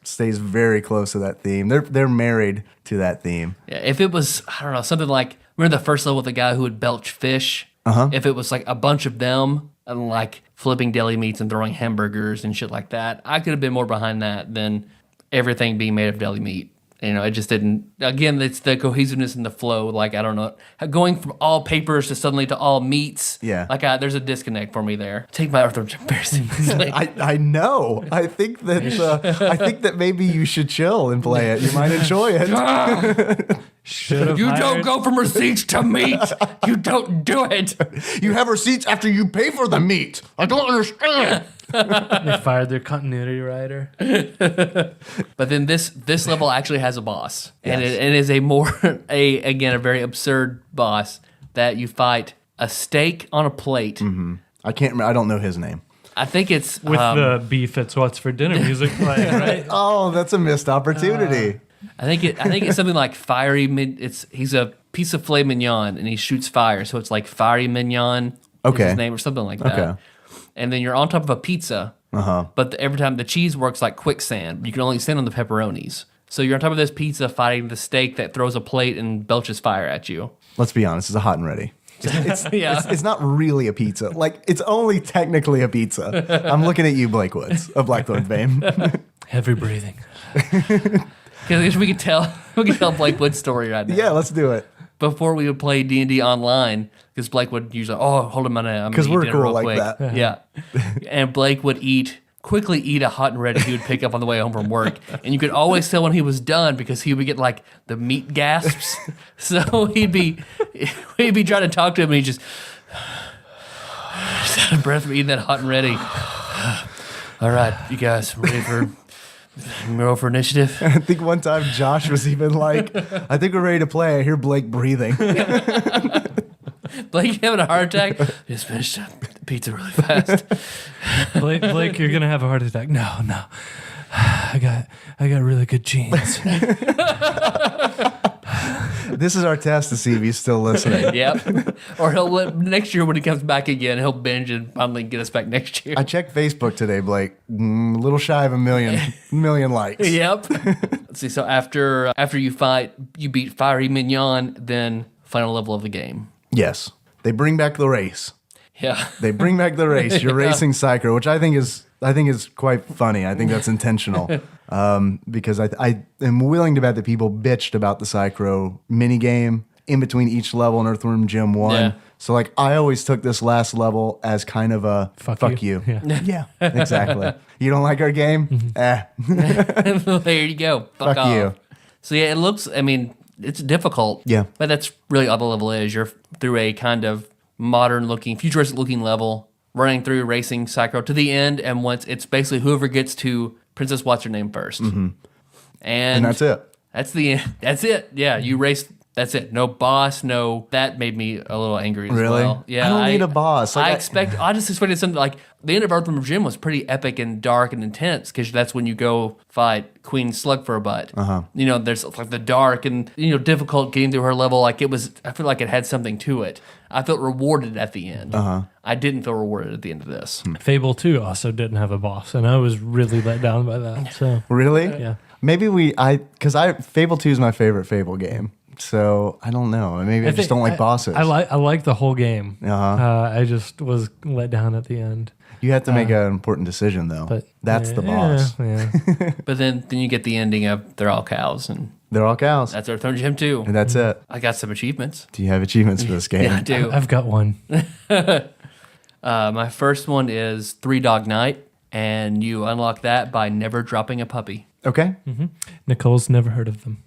stays very close to that theme. They're married to that theme. Yeah, if it was, I don't know, something like, remember the first level with the guy who would belch fish? If it was like a bunch of them and like flipping deli meats and throwing hamburgers and shit like that, I could have been more behind that than everything being made of deli meat. You know, it just didn't. Again, it's the cohesiveness and the flow. Like, I don't know, going from all papers to suddenly to all meats. Yeah. Like, there's a disconnect for me there. Take my Earthworm Jim very seriously. I know. I think that maybe you should chill and play it. You might enjoy it. You don't go from receipts to meat. You don't do it. You have receipts after you pay for the meat. I don't understand. They fired their continuity writer. But then this level actually has a boss, and Yes. it is a very absurd boss that you fight a steak on a plate. I can't remember. I don't know his name. I think it's With the beef, it's what's for dinner music playing, right? Oh, that's a missed opportunity. I think it's something like fiery. He's a piece of filet mignon and he shoots fire, so it's like fiery mignon. Okay. Is his name or something like that. Okay. And then you're on top of a pizza. But every time the cheese works like quicksand, you can only stand on the pepperonis. So you're on top of this pizza fighting the steak that throws a plate and belches fire at you. Let's be honest. It's a hot and ready. Yeah. It's not really a pizza. Like, it's only technically a pizza. I'm looking at you, Blake Woods of Blackthorn fame. Heavy breathing. Because we could tell Blake Wood's story right now. Yeah, let's do it. Before we would play D&D online, because Blake would usually, hold him on a, Because we're cool like that. Yeah. And Blake would quickly eat a hot and ready he would pick up on the way home from work. And you could always tell when he was done because he would get like the meat gasps. So we'd be trying to talk to him and he just out of breath from eating that hot and ready. All right, you guys ready for roll for initiative? I think one time Josh was even like, I think we're ready to play. I hear Blake breathing. Blake, you having a heart attack? Just finished the pizza really fast. Blake, you're gonna have a heart attack. No. I got really good genes. This is our test to see if he's still listening. Yep. Or next year when he comes back again, he'll binge and finally get us back next year. I checked Facebook today, Blake. A little shy of a million likes. Yep. Let's see. So after you fight, you beat Fiery Mignon, then final level of the game. Yes. They bring back the race. Yeah. They bring back the race. You're racing Psycho, which I think is quite funny. I think that's intentional. Because I am willing to bet that people bitched about the Psycho minigame in between each level in Earthworm Jim 1. Yeah. So like I always took this last level as kind of a fuck you. Yeah. Yeah, exactly. You don't like our game? There you go. Fuck off. you. So yeah, it looks, I mean, it's difficult. Yeah. But that's really all the level is. You're through a kind of modern looking, futuristic looking level, running through racing Psycho to the end, and once it's basically whoever gets to Princess What's Her Name first. Mm-hmm. And that's it. That's the end. That's it. Yeah, you race. That's it. No boss. No. That made me a little angry as Really? well. Yeah, I don't need a boss. Like, I just expected something like the end of Earthworm Jim was pretty epic and dark and intense because that's when you go fight Queen Slug for a butt. You know, there's like the dark and difficult getting through her level. Like it was. I feel like it had something to it. I felt rewarded at the end. I didn't feel rewarded at the end of this. Fable 2 also didn't have a boss, and I was really let down by that. So Really? yeah. Maybe because Fable 2 is my favorite Fable game. So I don't know. Maybe I just don't like bosses. I like the whole game. Uh-huh. I just was let down at the end. You have to make an important decision, though. But that's the boss. Yeah. But then you get the ending of they're all cows, and They're all cows. that's Earthworm Jim too. And that's it. I got some achievements. Do you have achievements for this game? Yeah, I do. I've got one. My first one is Three Dog Night, and you unlock that by never dropping a puppy. Okay. Nicole's never heard of them.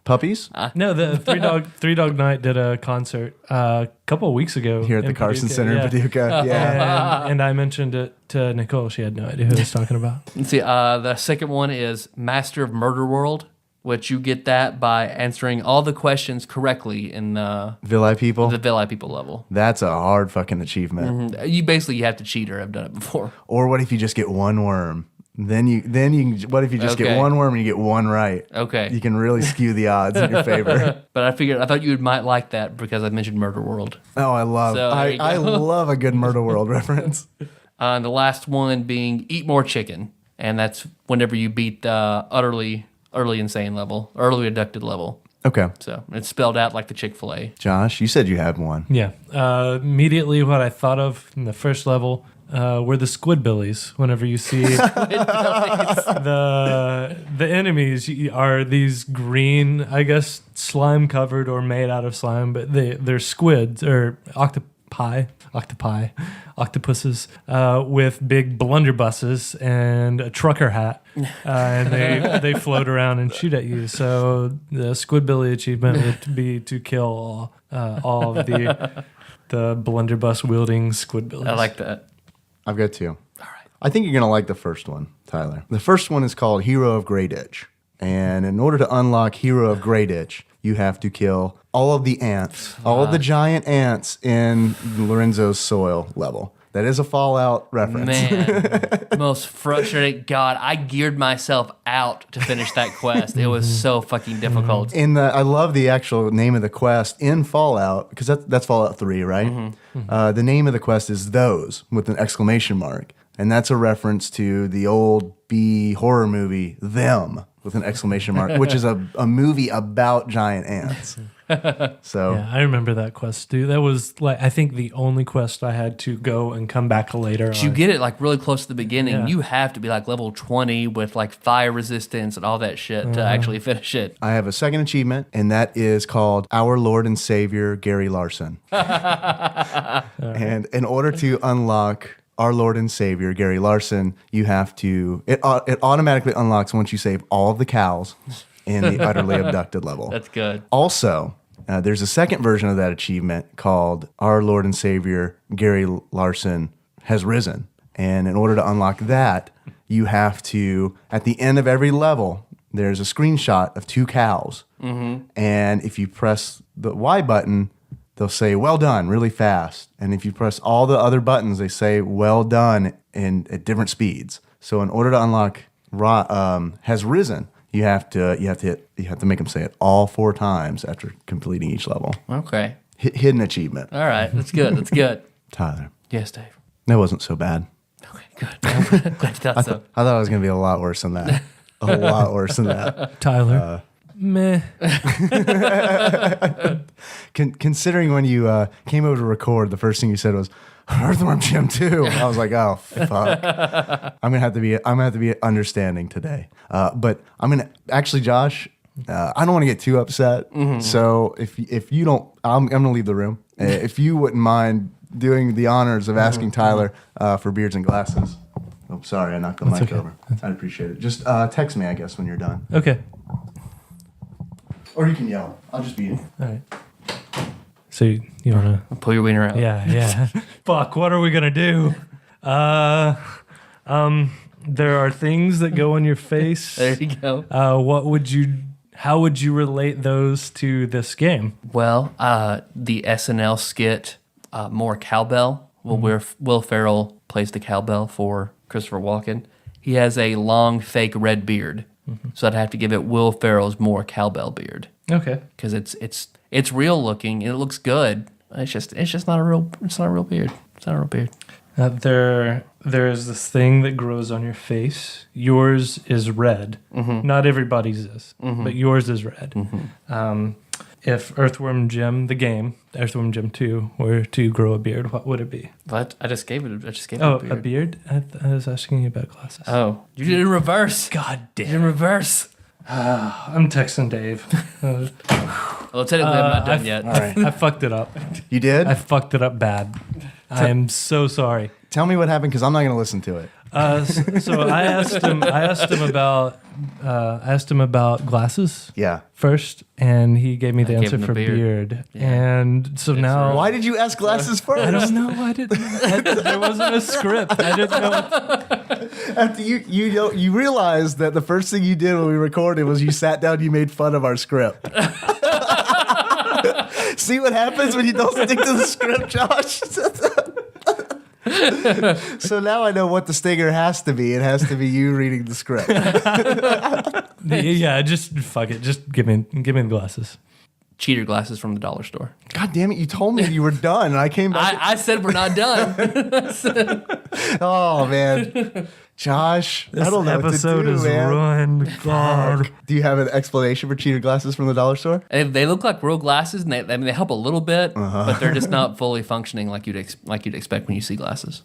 Puppies? No, the Three Dog Night did a concert a couple of weeks ago Here at the in Carson Paducah, Center in Paducah. Yeah. and I mentioned it to Nicole. She had no idea who I was talking about. Let's see. The second one is Master of Murder World, which you get that by answering all the questions correctly in the Villi people? Villi people level. That's a hard fucking achievement. You have to cheat or have done it before. Or what if you just get one worm? Then you what if you just get Okay. one worm and you get one right? Okay. You can really skew the odds in your favor. But I thought you might like that because I mentioned Murder World. Oh, I love So, there you I go. love a good Murder World reference. And the last one being Eat More Chicken, and that's whenever you beat the early insane level, early abducted level. Okay. So it's spelled out like the Chick-fil-A. Josh, you said you had one. Yeah. Immediately, what I thought of in the first level were the Squidbillies. Whenever you see the enemies are these green, I guess, slime covered or made out of slime, but they're squids or octopuses with big blunderbusses and a trucker hat, and they float around and shoot at you. So the Squidbilly achievement would be to kill all of the blunderbuss wielding Squidbillies. I like that. I've got two. All right. I think you're going to like the first one, Tyler. The first one is called Hero of Grey Ditch. And in order to unlock Hero of Grey Ditch, you have to kill all of the ants, all of the giant ants in Lorenzo's soil level. That is a Fallout reference. Man, most frustrating. God, I geared myself out to finish that quest. It was so fucking difficult. I love the actual name of the quest in Fallout, because that's Fallout 3, right? The name of the quest is Those, with an exclamation mark. And that's a reference to the old B horror movie, Them, with an exclamation mark, which is a movie about giant ants. So Yeah, I remember that quest, dude. That was I think the only quest I had to go and come back later. But you get it really close to the beginning. Yeah. You have to be level 20 with fire resistance and all that shit to actually finish it. I have a second achievement, and that is called Our Lord and Savior, Gary Larson. And in order to unlock Our Lord and Savior, Gary Larson, you have to, it automatically unlocks once you save all of the cows in the utterly abducted level. That's good. Also, there's a second version of that achievement called Our Lord and Savior, Gary Larson Has Risen. And in order to unlock that, you have to, at the end of every level, there's a screenshot of two cows. And if you press the Y button, they'll say, well done, really fast. And if you press all the other buttons, they say, well done, at different speeds. So in order to unlock Has Risen, you have to make them say it all 4 times after completing each level. Okay. Hidden achievement. All right. That's good. That's good. Tyler, Yes, Dave. that wasn't so bad. Okay, good. I'm glad you thought so. I thought it was going to be a lot worse than that. A lot worse than that. Tyler. Meh. Considering when you came over to record, the first thing you said was Earthworm Jim 2. I was like, oh fuck. I'm gonna have to be understanding today. But I'm gonna actually, Josh, I don't want to get too upset. So if you don't, I'm gonna leave the room. If you wouldn't mind doing the honors of asking Tyler for beards and glasses. Oh, sorry, I knocked the mic okay. over. I'd appreciate it. Just text me, I guess, when you're done. Okay. Or you can yell. I'll just be. All right. So you want to... Pull your wiener out. Yeah. Fuck, what are we going to do? There are things that go on your face. There you go. How would you relate those to this game? Well, the SNL skit, More Cowbell, Will Ferrell plays the cowbell for Christopher Walken. He has a long, fake red beard. So I'd have to give it Will Ferrell's More Cowbell beard. Okay. Because it's real looking and it looks good. It's just not a real beard. It's not a real beard. There's this thing that grows on your face. Yours is red. Not everybody's is, but yours is red. If Earthworm Jim, the game, Earthworm Jim 2, were to grow a beard, what would it be? But I just gave it. A beard? I was asking you about glasses. Oh, you did it in reverse. God You damn. did it in reverse. I'm texting Dave. Well, technically, I'm not done yet. All right. I fucked it up. You did? I fucked it up bad. I am so sorry. Tell me what happened because I'm not going to listen to it. So I asked him about glasses Yeah. first, and he gave me the gave answer him the for beard. beard. Yeah. And so now Why did you ask glasses first? I don't know. I didn't. There wasn't a script. I didn't know. After you realized that the first thing you did when we recorded was you sat down, you made fun of our script. See what happens when you don't stick to the script, Josh? So now I know what the stinger has to be. It has to be you reading the script. Yeah, just fuck it. Just give me the glasses. Cheater glasses from the dollar store. God damn it! You told me you were done, and I came back. I said we're not done. Oh man, Josh, I don't know Episode what to do, is man. ruined. God. Do you have an explanation for cheater glasses from the dollar store? And they look like real glasses, and they help a little bit, but they're just not fully functioning like you'd expect when you see glasses.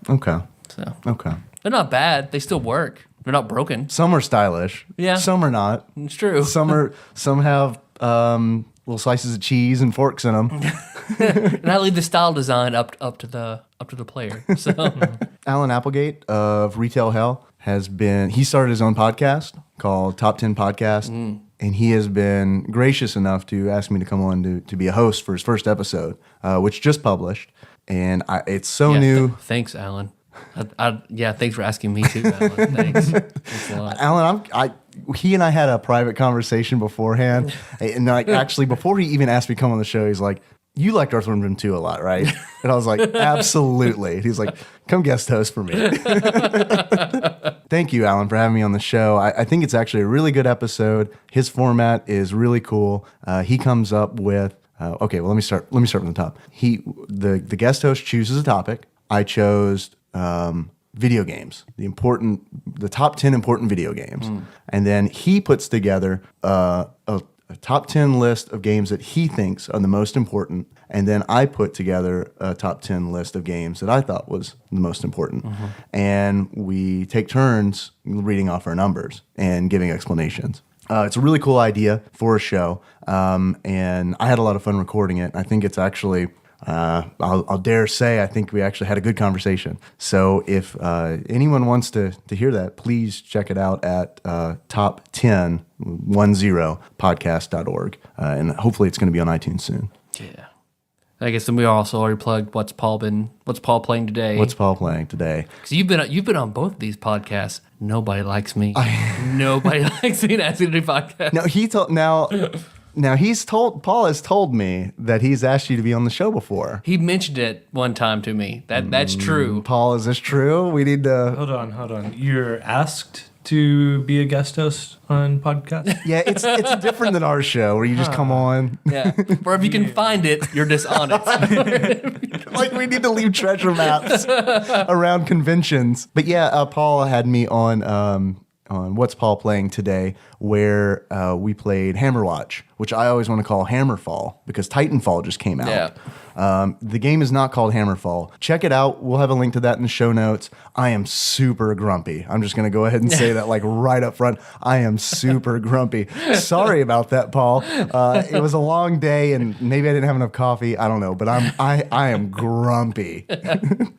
Okay. So Okay. they're not bad. They still work. They're not broken. Some are stylish. Yeah. Some are not. It's true. Some have little slices of cheese and forks in them. And I leave the style design up to the player. So Alan Applegate of Retail Hell he started his own podcast called Top 10 Podcast, and he has been gracious enough to ask me to come on to be a host for his first episode, which just published. And it's so new. Thanks, Alan. Thanks for asking me too, Alan. Thanks. Thanks a lot. Alan, he and I had a private conversation beforehand, and actually before he even asked me to come on the show, he's like, "You liked Earthworm Jim 2 a lot, right?" And I was like, "Absolutely." He's like, "Come guest host for me." Thank you, Alan, for having me on the show. I think it's actually a really good episode. His format is really cool. He comes up with okay. Well, let me start from the top. The guest host chooses a topic. I chose video games, the top 10 important video games. And then he puts together a top 10 list of games that he thinks are the most important. And then I put together a top 10 list of games that I thought was the most important. And we take turns reading off our numbers and giving explanations. It's a really cool idea for a show. And I had a lot of fun recording it. I think it's actually... I'll dare say I think we actually had a good conversation. So if anyone wants to hear that, please check it out at top10podcast.org. And hopefully it's going to be on iTunes soon. Yeah. I guess then we also already plugged what's Paul playing today. What's Paul playing today? Because you've been on both of these podcasts. Nobody likes me. Nobody likes me to ask you to do podcasts. Now Paul has told me that he's asked you to be on the show before. He mentioned it one time to me. That's true. Paul, is this true? We need to... Hold on. You're asked to be a guest host on podcast? Yeah, it's different than our show where you just come on. Yeah. Or if you can find it, you're dishonest. Like we need to leave treasure maps around conventions. But yeah, Paul had me on What's Paul Playing Today, where we played Hammerwatch, which I always want to call Hammerfall because Titanfall just came out. Yeah. The game is not called Hammerfall. Check it out. We'll have a link to that in the show notes. I am super grumpy. I'm just going to go ahead and say that like right up front. I am super grumpy. Sorry about that, Paul. It was a long day and maybe I didn't have enough coffee. I don't know, but I am grumpy.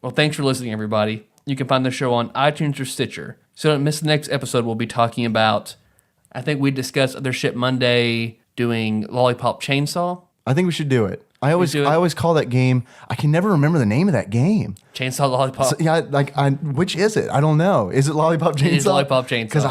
Well, thanks for listening, everybody. You can find the show on iTunes or Stitcher. So don't miss the next episode. We'll be talking about, I think we discussed Other Shit Monday doing Lollipop Chainsaw. I think we should do it. I always call that game. I can never remember the name of that game. Chainsaw Lollipop. So, yeah, which is it? I don't know. Is it Lollipop Chainsaw? It is Lollipop Chainsaw. Because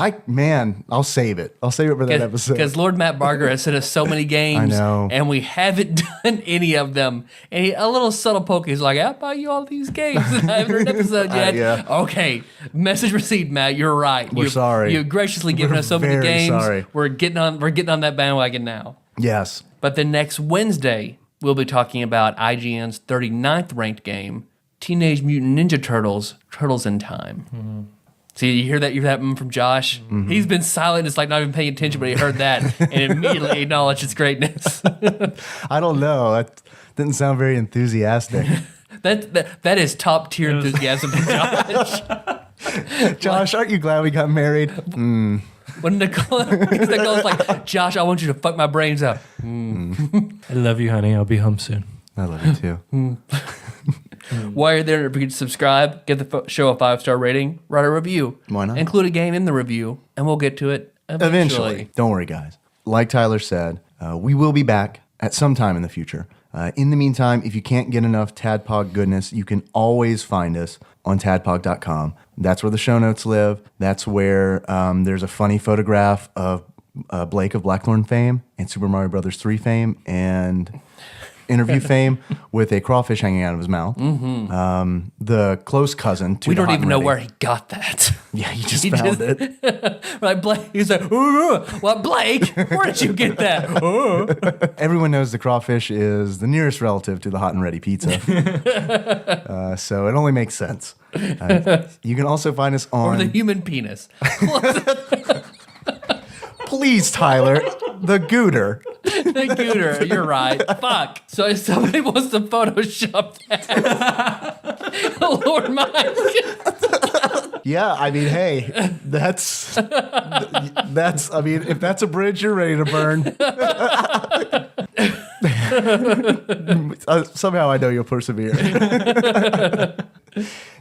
I'll save it. I'll save it for that episode. Because Lord Matt Barger has sent us so many games, I know. and we haven't done any of them. And a little subtle poke, he's like, "I'll buy you all these games." And I haven't heard an episode yet. Yeah. Okay, message received, Matt. You're right. We're sorry. You've graciously given us so many very games. sorry. We're getting on that bandwagon now. Yes. But then next Wednesday, we'll be talking about IGN's 39th ranked game, Teenage Mutant Ninja Turtles: Turtles in Time. See, you hear that? You hear that from Josh? He's been silent. It's like not even paying attention, but he heard that and immediately acknowledged its greatness. I don't know. That didn't sound very enthusiastic. That is top tier enthusiasm from Josh. Josh, aren't you glad we got married? When Nicole's like, Josh, I want you to fuck my brains out. I love you, honey. I'll be home soon. I love you too. While you're there, don't forget to subscribe, give the show a 5-star rating, write a review. Why not? Include a game in the review, and we'll get to it eventually. Don't worry, guys. Like Tyler said, we will be back at some time in the future. In the meantime, if you can't get enough TADPOG goodness, you can always find us on tadpog.com. That's where the show notes live. That's where there's a funny photograph of Blake of Blackthorn fame and Super Mario Brothers 3 fame and interview fame with a crawfish hanging out of his mouth. The close cousin to We the don't hot even and know ready. where he got that. Yeah, he just found it. Like Blake, he's like, what, Blake? Where did you get that? Everyone knows the crawfish is the nearest relative to the hot and ready pizza. So it only makes sense. You can also find us Or on... the human penis. Please, Tyler, the gooter. The gooter, you're right. Fuck. So if somebody wants to Photoshop that, Lord Mike. Yeah, I mean, hey, that's, I mean, if that's a bridge you're ready to burn. Somehow I know you'll persevere.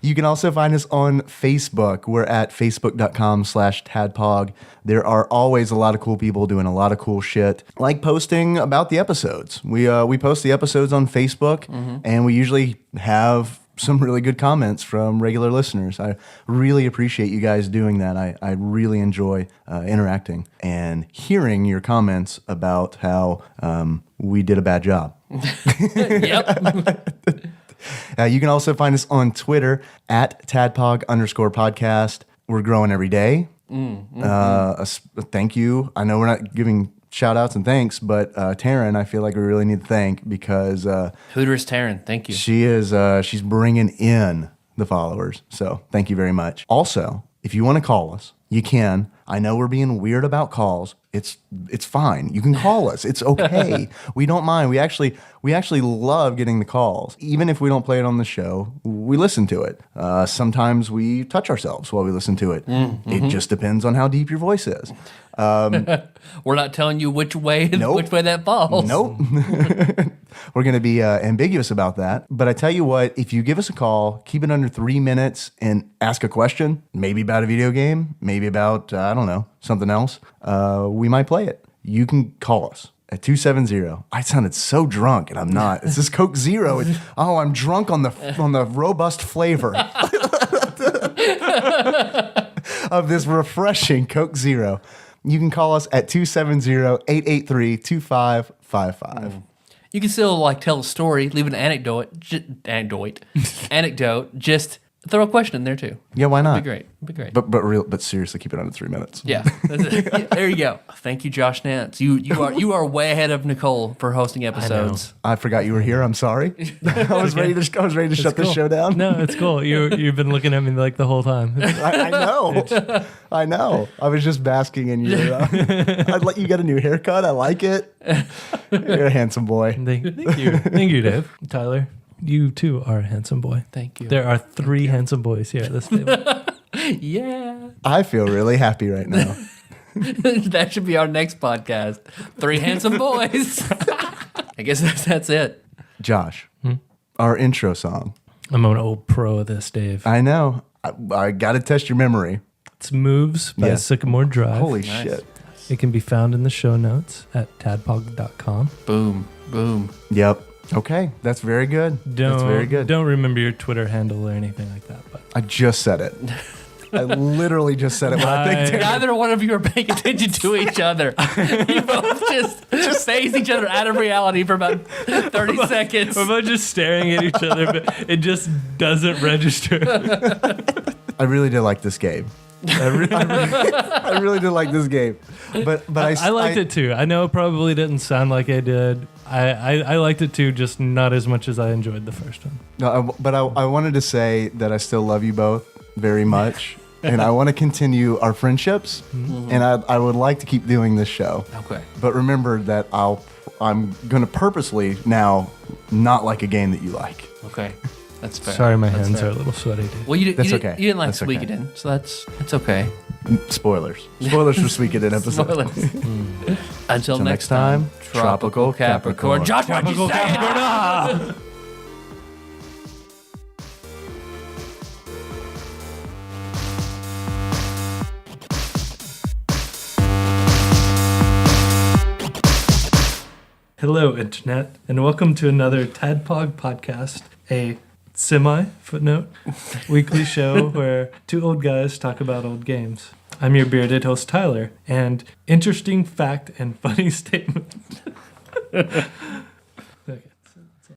You can also find us on Facebook. We're at facebook.com/tadpog. There are always a lot of cool people doing a lot of cool shit, like posting about the episodes. We post the episodes on Facebook, and we usually have some really good comments from regular listeners. I really appreciate you guys doing that. I really enjoy interacting and hearing your comments about how we did a bad job. Yep. You can also find us on Twitter at @tadpog_podcast. We're growing every day. Thank you. I know we're not giving shout outs and thanks, but Taryn, I feel like we really need to thank because Hooters Taryn, thank you. she is she's bringing in the followers. So thank you very much. Also, if you want to call us, you can. I know we're being weird about calls. It's fine. You can call us. It's okay. We don't mind. We actually love getting the calls. Even if we don't play it on the show, we listen to it. Sometimes we touch ourselves while we listen to it. It just depends on how deep your voice is. We're not telling you which way Nope. which way that falls. Nope. We're going to be ambiguous about that. But I tell you what, if you give us a call, keep it under 3 minutes and ask a question, maybe about a video game, maybe about, I don't know, something else, we might play it. You can call us at 270. I sounded so drunk, and I'm not. It's this Coke Zero. I'm drunk on the robust flavor of this refreshing Coke Zero. You can call us at 270-883-2555. You can still tell a story, leave an anecdote. Just throw a question in there too. Yeah, why not? It'd be great. But seriously, keep it under 3 minutes. Yeah, that's it. Yeah, there you go. Thank you, Josh Nance. You are way ahead of Nicole for hosting episodes. I forgot you were here. I'm sorry. I was ready to shut this show down. No, it's cool. You've been looking at me like the whole time. I know. I know. I was just basking in your. You got a new haircut. I like it. You're a handsome boy. Thank you, Dave. Tyler, you too are a handsome boy. Thank you. There are 3 handsome boys here at this table. Yeah. I feel really happy right now. That should be our next podcast. 3 handsome boys. I guess that's it. Josh, our intro song. I'm an old pro of this, Dave. I know. I got to test your memory. It's Moves by Yeah. Sycamore Drive. Holy Nice. shit. It can be found in the show notes at tadpog.com. Boom. Yep. Okay. That's very good. That's very good. Don't remember your Twitter handle or anything like that. But I just said it. I literally just said it when I picked it. Neither one of you are paying attention to each other. You both just phase each other out of reality for about 30 seconds. we're both just staring at each other, but it just doesn't register. I really did like this game. I really did like this game. But I liked it too. I know it probably didn't sound like I did. I liked it too, just not as much as I enjoyed the first one. No, but I wanted to say that I still love you both very much. and I want to continue our friendships, and I would like to keep doing this show. Okay. But remember that I'm going to purposely now not like a game that you like. Okay. That's fair. Sorry, my That's hands fair. are a little sweaty, dude. Well, you That's didn't okay. you didn't like That's okay. Suikoden, so that's okay. Spoilers. Spoilers for Suikoden episode. Spoilers. Until next time, Tropical Capricorn. Josh, why'd you say it? Hello, Internet, and welcome to another TADPOG podcast, a semi-footnote weekly show where two old guys talk about old games. I'm your bearded host, Tyler, and interesting fact and funny statement.